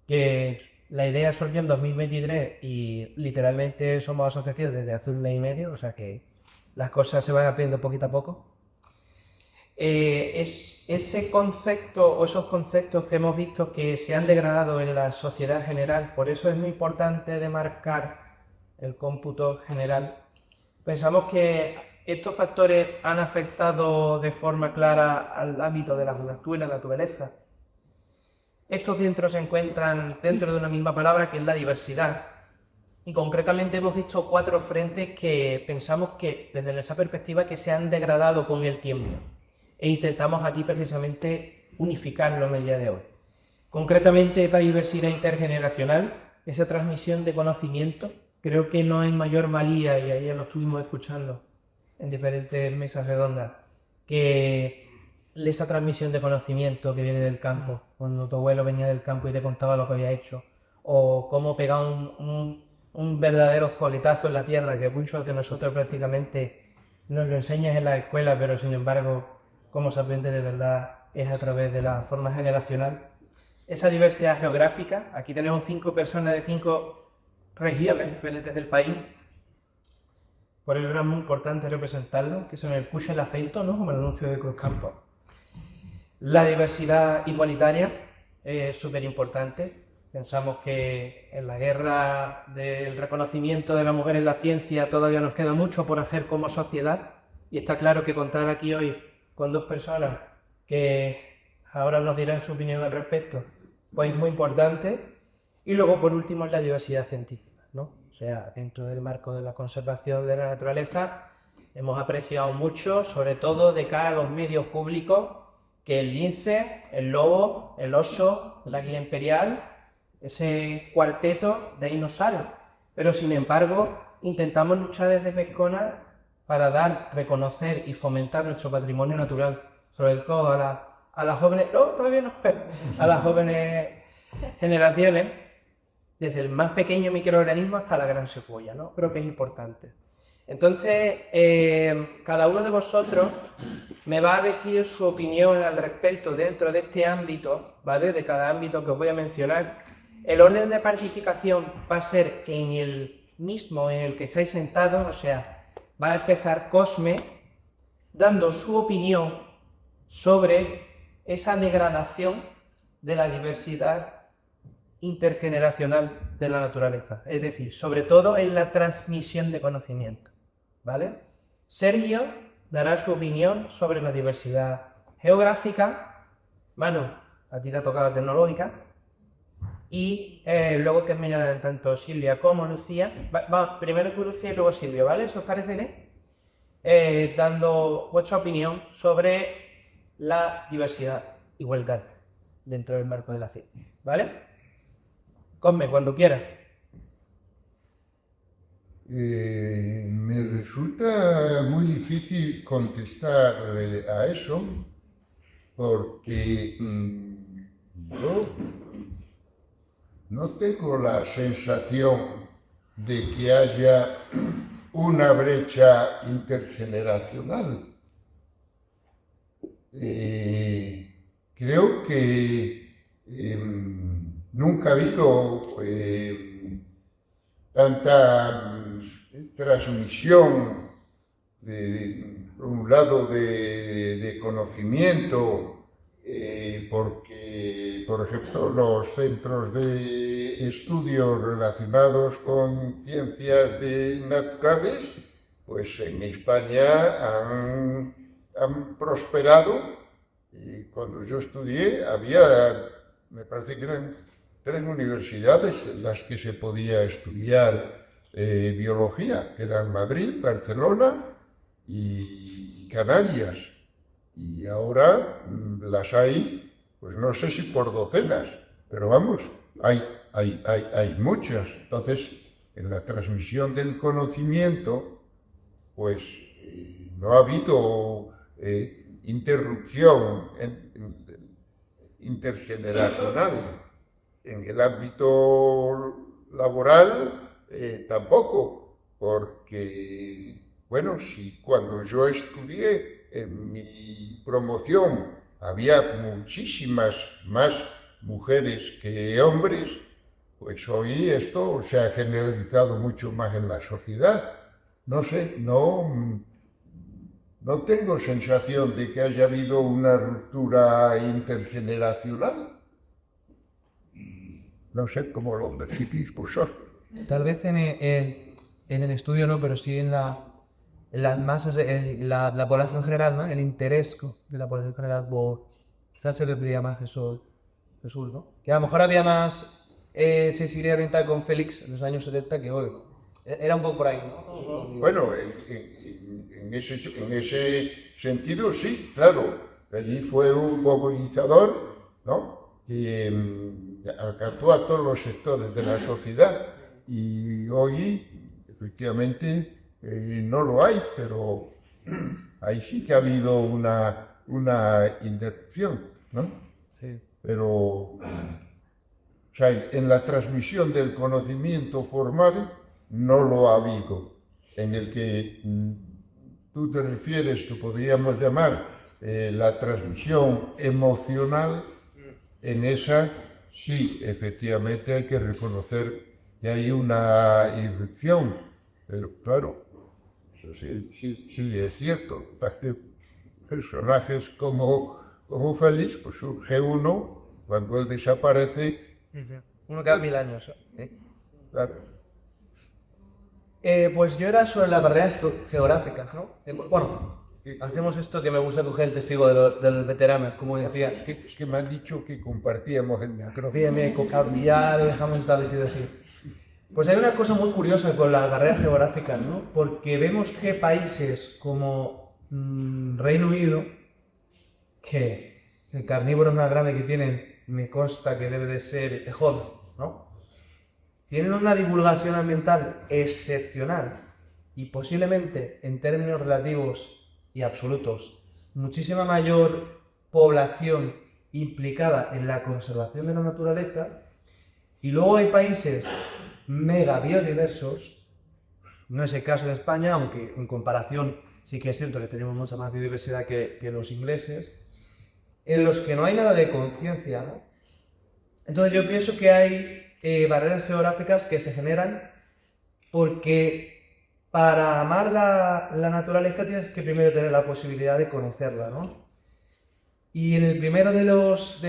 que la idea surgió en 2023 y literalmente somos asociación desde hace un mes y medio, o sea que las cosas se van aprendiendo poquito a poco. Es ese concepto o esos conceptos que hemos visto que se han degradado en la sociedad general, por eso es muy importante demarcar el cómputo general. Pensamos que estos factores han afectado de forma clara al ámbito de la juventud y la naturaleza. Estos centros se encuentran dentro de una misma palabra que es la diversidad. Y concretamente hemos visto 4 frentes que pensamos que desde esa perspectiva que se han degradado con el tiempo. E intentamos aquí precisamente unificarlo en el día de hoy. Concretamente para diversidad intergeneracional, esa transmisión de conocimiento, creo que no hay mayor valía, y ayer lo estuvimos escuchando en diferentes mesas redondas, que esa transmisión de conocimiento que viene del campo, cuando tu abuelo venía del campo y te contaba lo que había hecho, o cómo pegaba un verdadero zoletazo en la tierra, que muchos de nosotros prácticamente nos lo enseñan en la escuela, pero sin embargo, cómo se aprende de verdad es a través de la forma generacional. Esa diversidad geográfica, aquí tenemos 5 personas de 5 regiones diferentes del país, por eso era muy importante representarlo, que se me escuche el acento, ¿no? Como el anuncio de Cruzcampo. La diversidad igualitaria es súper importante. Pensamos que en la guerra del reconocimiento de la mujer en la ciencia todavía nos queda mucho por hacer como sociedad, y está claro que contar aquí hoy con 2 personas que ahora nos dirán su opinión al respecto, pues es muy importante. Y luego, por último, la diversidad científica, ¿no? O sea, dentro del marco de la conservación de la naturaleza, hemos apreciado mucho, sobre todo de cara a los medios públicos, que el lince, el lobo, el oso, la águila imperial, ese cuarteto de dinosaurios. Pero, sin embargo, intentamos luchar desde Pescona para dar, reconocer y fomentar nuestro patrimonio natural, sobre todo a las jóvenes, no, todavía no, a las jóvenes generaciones, desde el más pequeño microorganismo hasta la gran secuoya, ¿no? Creo que es importante. Entonces, cada uno de vosotros me va a decir su opinión al respecto dentro de este ámbito, ¿vale? De cada ámbito que os voy a mencionar. El orden de participación va a ser en el mismo en el que estáis sentados, o sea, va a empezar Cosme dando su opinión sobre esa degradación de la diversidad intergeneracional de la naturaleza, es decir, sobre todo en la transmisión de conocimiento, ¿vale? Sergio dará su opinión sobre la diversidad geográfica, Manu, a ti te ha tocado la tecnológica, y luego terminarán tanto Silvia como Lucía. Primero tú, Lucía, y luego Silvia, ¿vale? ¿Eso os parece bien? Dando vuestra opinión sobre la diversidad, igualdad, dentro del marco de la ciencia, ¿vale? Cosme, cuando quieras. Me resulta muy difícil contestar a eso, porque yo no tengo la sensación de que haya una brecha intergeneracional. Creo que nunca ha habido tanta transmisión, por un lado, de conocimiento, porque, por ejemplo, los centros de estudios relacionados con ciencias naturales, pues en España han prosperado. Y cuando yo estudié había, me parece que eran 3 universidades en las que se podía estudiar biología, que eran Madrid, Barcelona y Canarias. Y ahora las hay, pues no sé si por docenas, pero vamos, hay muchas. Entonces, en la transmisión del conocimiento, pues no ha habido interrupción intergeneracional. En el ámbito laboral tampoco, porque, bueno, si cuando yo estudié en mi promoción había muchísimas más mujeres que hombres, pues hoy esto se ha generalizado mucho más en la sociedad. No sé, no tengo sensación de que haya habido una ruptura intergeneracional. No sé cómo lo decidís vosotros. Tal vez en el estudio no, pero sí en las masas, en la población general, ¿no? El interés de la población general por quizás se referiría más a Jesús, ¿no? Que a lo mejor había más sensibilidad oriental con Félix en los años 70 que hoy. Era un poco por ahí, ¿no? Bueno, en ese sentido sí, claro. Allí fue un movilizador, ¿no? Que alcanzó a todos los sectores de la sociedad y hoy, efectivamente, no lo hay, pero ahí sí que ha habido una interrupción, ¿no? Sí. Pero, o sea, en la transmisión del conocimiento formal no lo ha habido. En el que tú te refieres, que podríamos llamar la transmisión emocional, en esa sí, efectivamente hay que reconocer que hay una irrupción, pero claro, sí es cierto, personajes como Félix, pues surge uno, cuando él desaparece, Uno cada 1000 años. claro. Pues yo era sobre las barreras geográficas, ¿no? Bueno, hacemos esto que me gusta coger el testigo del veterano, como decía. Es que me han dicho que compartíamos el micrófono. Ya lo dejamos establecido así. Pues hay una cosa muy curiosa con las barreras geográficas, ¿no? Porque vemos que países como Reino Unido, que el carnívoro más grande que tienen, me consta que debe de ser Ejod, ¿no? Tienen una divulgación ambiental excepcional y posiblemente, en términos relativos y absolutos, muchísima mayor población implicada en la conservación de la naturaleza. Y luego hay países mega biodiversos, no es el caso de España, aunque en comparación sí que es cierto que tenemos mucha más biodiversidad que los ingleses, en los que no hay nada de conciencia, ¿no? Entonces yo pienso que hay barreras geográficas que se generan porque para amar la naturaleza tienes que primero tener la posibilidad de conocerla, ¿no? Y en el primero de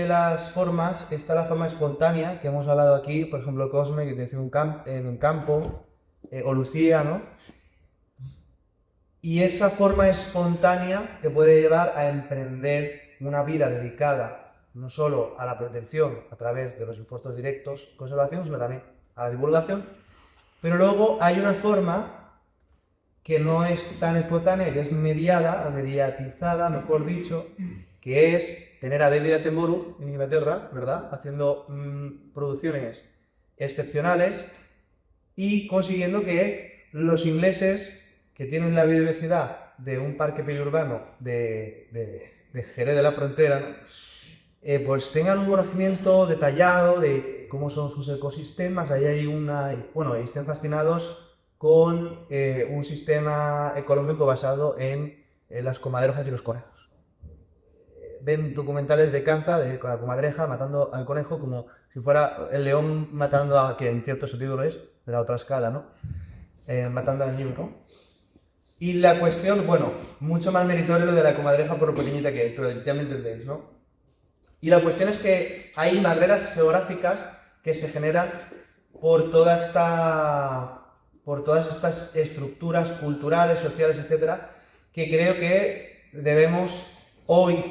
las formas está la forma espontánea, que hemos hablado aquí, por ejemplo Cosme, que te dice en un campo, o Lucía, ¿no? Y esa forma espontánea te puede llevar a emprender una vida dedicada no solo a la protección a través de los esfuerzos directos, conservación, sino también a la divulgación. Pero luego hay una forma que no es tan espontánea, que es mediatizada, mejor dicho, que es tener a David Attenborough en Inglaterra, ¿verdad?, haciendo producciones excepcionales y consiguiendo que los ingleses, que tienen la biodiversidad de un parque periurbano de Jerez de la Frontera, ¿no?, pues tengan un conocimiento detallado de cómo son sus ecosistemas. Ahí hay y estén fascinados con un sistema ecológico basado en las comadrejas y los conejos. Ven documentales de caza con la comadreja matando al conejo como si fuera el león matando a, que en cierto sentido lo es, pero a otra escala, ¿no? Matando al niño, ¿no? Y la cuestión, mucho más meritorio lo de la comadreja por lo pequeñita que es, pero ya me entendéis, ¿no? Y la cuestión es que hay barreras geográficas que se generan por todas estas estructuras culturales, sociales, etcétera, que creo que debemos hoy,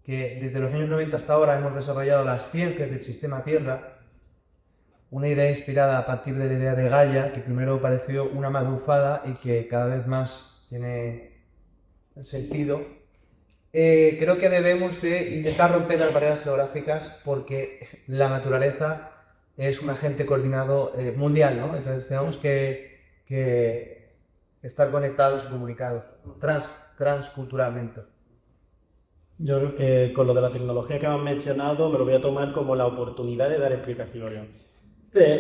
que desde los años 90 hasta ahora hemos desarrollado las ciencias del sistema Tierra, una idea inspirada a partir de la idea de Gaia, que primero pareció una magufada y que cada vez más tiene sentido. Creo que debemos de intentar romper las barreras geográficas porque la naturaleza es un agente coordinado mundial, ¿no? Entonces tenemos que estar conectados y comunicados transculturalmente. Yo con lo de la tecnología que hemos mencionado me lo voy a tomar como la oportunidad de dar explicaciones.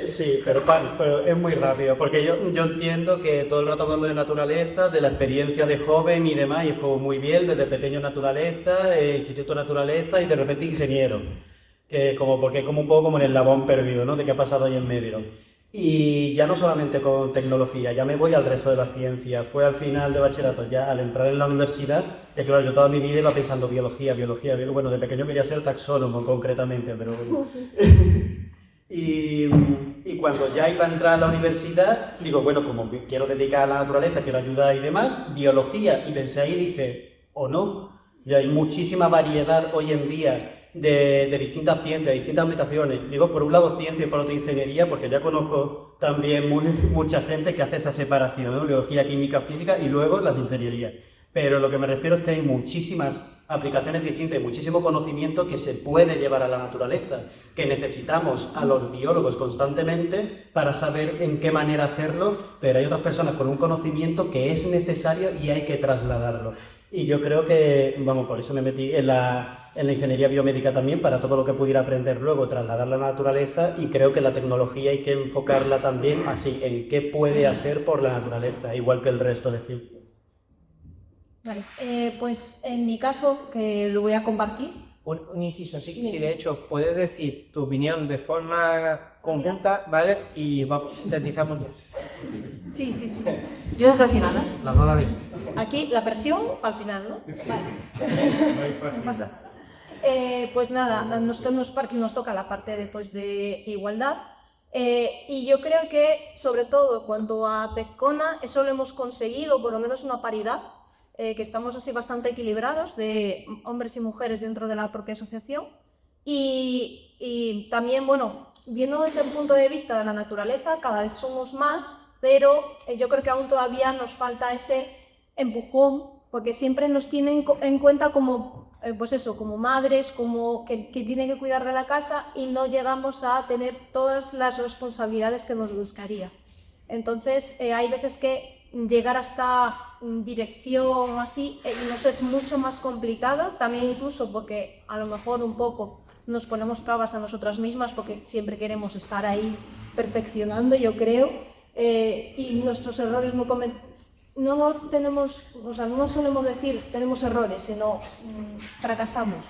Sí, pero es muy rápido, porque yo entiendo que todo el rato hablando de naturaleza, de la experiencia de joven y demás, y fue muy bien, desde pequeño naturaleza, instituto naturaleza y de repente ingeniero, porque es como un poco como en el labón perdido, ¿no? De qué ha pasado ahí en medio. Y ya no solamente con tecnología, ya me voy al resto de la ciencia. Fue al final de bachillerato, ya al entrar en la universidad, que claro, yo toda mi vida iba pensando biología, bueno, de pequeño quería ser taxónomo concretamente, pero... Y cuando ya iba a entrar a la universidad, digo, bueno, como quiero dedicar a la naturaleza, quiero ayudar y demás, biología, y pensé ahí y dije, o no, y hay muchísima variedad hoy en día de distintas ciencias, de distintas aplicaciones. Digo, por un lado ciencia y por otro ingeniería, porque ya conozco también mucha gente que hace esa separación, ¿no? Biología, química, física y luego las ingenierías. Pero lo que me refiero es que hay muchísimas aplicaciones distintas y muchísimo conocimiento que se puede llevar a la naturaleza, que necesitamos a los biólogos constantemente para saber en qué manera hacerlo, pero hay otras personas con un conocimiento que es necesario y hay que trasladarlo. Y yo creo que, vamos, por eso me metí en la ingeniería biomédica también, para todo lo que pudiera aprender luego, trasladarla a la naturaleza, y creo que la tecnología hay que enfocarla también así, en qué puede hacer por la naturaleza, igual que el resto de ciencias. Vale, pues en mi caso, que lo voy a compartir. Un inciso, sí, de hecho, puedes decir tu opinión de forma conjunta, ¿vale? Y sintetizamos. Sí. Yo es así nada. La roda de... Aquí la presión al final, ¿no? Vale. No pasa. Pues nada, a nosotros nos toca la parte de igualdad. Y yo creo que, sobre todo, cuanto a Pezcona, eso lo hemos conseguido, por lo menos una paridad, que estamos así bastante equilibrados de hombres y mujeres dentro de la propia asociación. Y también, bueno, viendo desde el punto de vista de la naturaleza, cada vez somos más, pero yo creo que aún todavía nos falta ese empujón, porque siempre nos tienen en cuenta como, pues eso, como madres, como que tienen que cuidar de la casa, y no llegamos a tener todas las responsabilidades que nos gustaría. Entonces, hay veces que llegar hasta dirección así nos es mucho más complicado, también incluso porque a lo mejor un poco nos ponemos trabas a nosotras mismas, porque siempre queremos estar ahí perfeccionando, yo creo, y nuestros errores no tenemos, o sea, no solemos decir tenemos errores, sino fracasamos.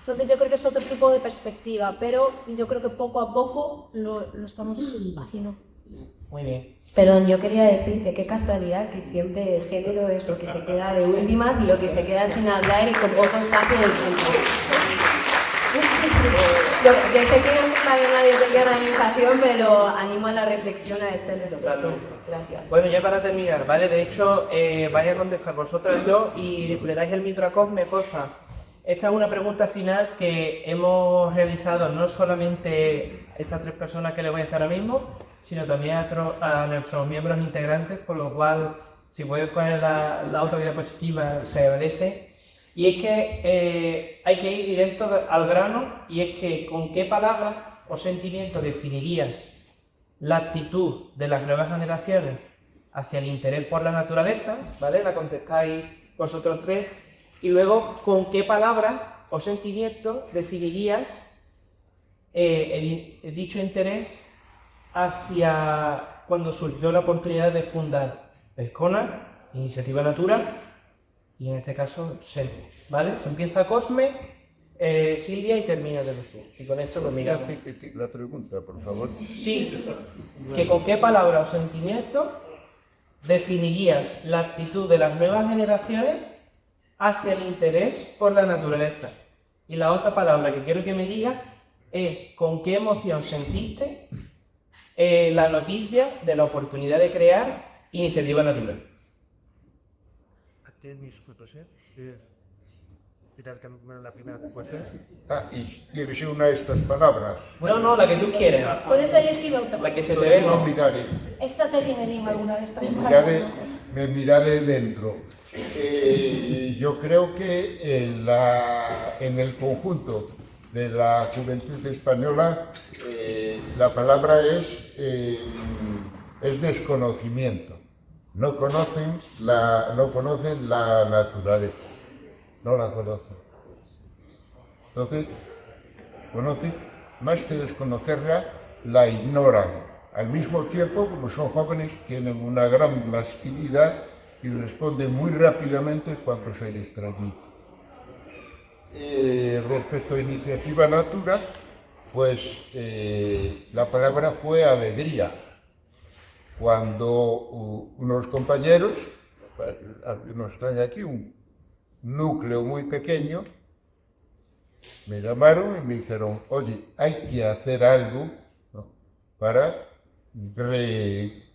Entonces yo creo que es otro tipo de perspectiva, pero yo creo que poco a poco lo estamos haciendo. Muy bien. Perdón, yo quería decir que qué casualidad que siempre el género es lo que se queda de últimas y lo que se queda sin hablar y con poco espacio del tiempo. Yo sé que no está bien la de organización, pero animo a la reflexión a este respecto. Gracias. Bueno, ya para terminar, ¿vale? De hecho, vais a contestar vosotras dos y le dais el micro a Cosme, porfa. Esta es una pregunta final que hemos realizado no solamente estas tres personas que les voy a hacer ahora mismo, sino también a nuestros miembros integrantes, por lo cual, si puedes poner la otra diapositiva, se agradece. Y es que hay que ir directo al grano, y es que ¿con qué palabra o sentimiento definirías la actitud de las nuevas generaciones hacia el interés por la naturaleza? ¿Vale? La contestáis vosotros tres. Y luego, ¿con qué palabra o sentimiento definirías el dicho interés hacia cuando surgió la oportunidad de fundar Pezcona, Iniciativa Natura, y en este caso SELVO, ¿vale? Se empieza Cosme, Silvia y termina de decir. Y con esto terminamos. La pregunta, por favor. Sí, que con qué palabra o sentimiento definirías la actitud de las nuevas generaciones hacia el interés por la naturaleza. Y la otra palabra que quiero que me digas es con qué emoción sentiste la noticia de la oportunidad de crear Iniciativa Natura. La primera respuesta es... ¿Y quieres una de estas palabras? No, la que tú quieras. Puedes elegir otra. La que se te ve. No miraré. Esta te viene bien alguna de estas. Me miraré dentro. Yo creo que en el conjunto de la juventud española la palabra es desconocimiento. No conocen la naturaleza, no la conocen. Entonces, conocen, más que desconocerla, la ignoran. Al mismo tiempo, como son jóvenes, tienen una gran masculinidad y responden muy rápidamente cuando se les transmite. Respecto a Iniciativa Natura, pues la palabra fue alegría. Cuando unos compañeros, algunos están aquí, un núcleo muy pequeño, me llamaron y me dijeron, oye, hay que hacer algo, ¿no?, para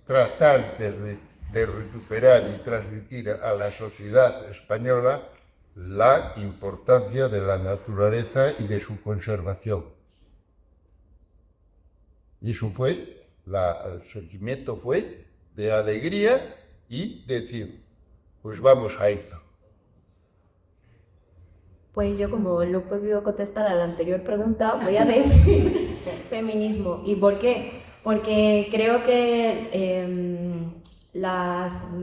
tratar de recuperar y transmitir a la sociedad española la importancia de la naturaleza y de su conservación. Y eso fue, el sentimiento fue de alegría y decir, pues vamos a esto. Pues yo, como no he podido contestar a la anterior pregunta, voy a decir feminismo. ¿Y por qué? Porque creo que las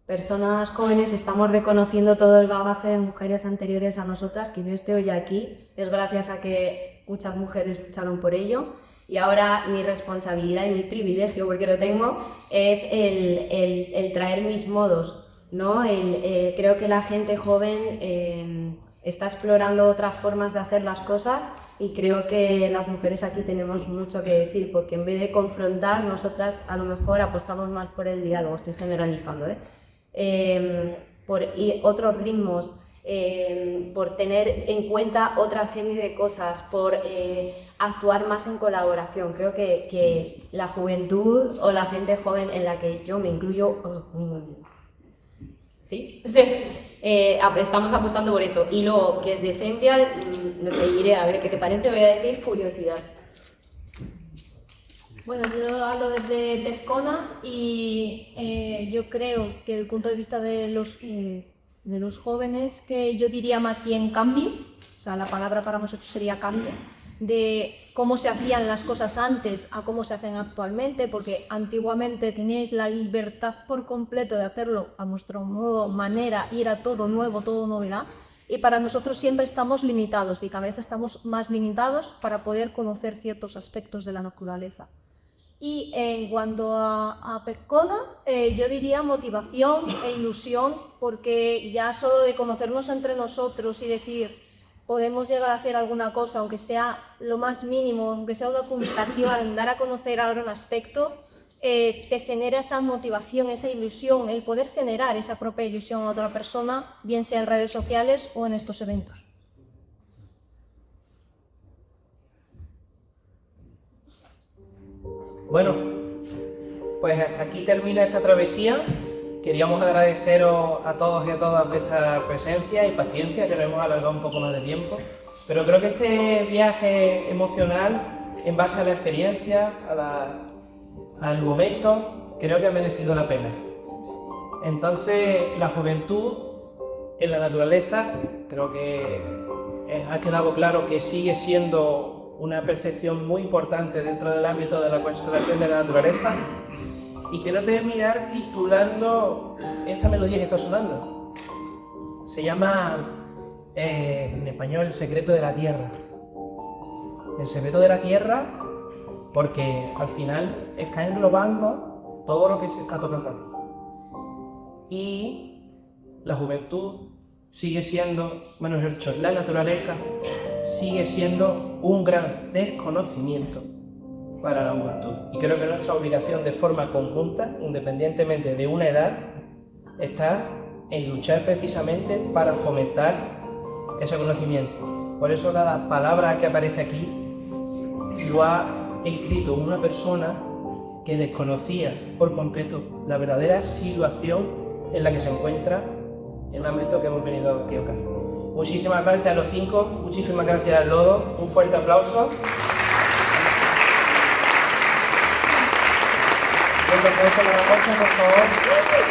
personas jóvenes estamos reconociendo todo el bagaje de mujeres anteriores a nosotras. Que yo esté hoy aquí es gracias a que muchas mujeres lucharon por ello. Y ahora mi responsabilidad y mi privilegio, porque lo tengo, es el traer mis modos, ¿no? Creo que la gente joven está explorando otras formas de hacer las cosas, y creo que las mujeres aquí tenemos mucho que decir, porque en vez de confrontar, nosotras a lo mejor apostamos más por el diálogo. Estoy generalizando, por otros ritmos, por tener en cuenta otra serie de cosas, por actuar más en colaboración. Creo que la juventud o la gente joven, en la que yo me incluyo, ¿sí? Estamos apostando por eso. Y luego, que es de esencia, no te diré, a ver qué te parece, voy a decir curiosidad. Bueno, yo hablo desde Pezcona y yo creo que desde el punto de vista de los jóvenes, que yo diría más bien cambio, o sea, la palabra para nosotros sería cambio, de cómo se hacían las cosas antes a cómo se hacen actualmente, porque antiguamente teníais la libertad por completo de hacerlo a nuestro modo, manera, ir a todo nuevo, todo novedad, y para nosotros siempre estamos limitados, y cada vez estamos más limitados para poder conocer ciertos aspectos de la naturaleza. Y en cuanto a Pezcona, yo diría motivación e ilusión, porque ya solo de conocernos entre nosotros y decir podemos llegar a hacer alguna cosa, aunque sea lo más mínimo, aunque sea una comunicación, dar a conocer algún aspecto, te genera esa motivación, esa ilusión, el poder generar esa propia ilusión a otra persona, bien sea en redes sociales o en estos eventos. Bueno, pues hasta aquí termina esta travesía. Queríamos agradeceros a todos y a todas vuestra presencia y paciencia, que nos hemos alargado un poco más de tiempo, pero creo que este viaje emocional, en base a la experiencia, al momento, creo que ha merecido la pena. Entonces, la juventud en la naturaleza, creo que ha quedado claro que sigue siendo una percepción muy importante dentro del ámbito de la conservación de la naturaleza. Y quiero terminar titulando esta melodía que está sonando. Se llama, en español, El secreto de la tierra. El secreto de la tierra, porque al final está englobando todo lo que se está tocando. Y la juventud sigue siendo, bueno, mejor dicho, la naturaleza sigue siendo un gran desconocimiento para la juventud. Y creo que nuestra obligación de forma conjunta, independientemente de una edad, está en luchar precisamente para fomentar ese conocimiento. Por eso cada palabra que aparece aquí lo ha escrito una persona que desconocía por completo la verdadera situación en la que se encuentra el ámbito que hemos venido aquí a tocar. Muchísimas gracias a los 5, muchísimas gracias al Lodo, un fuerte aplauso. Por favor.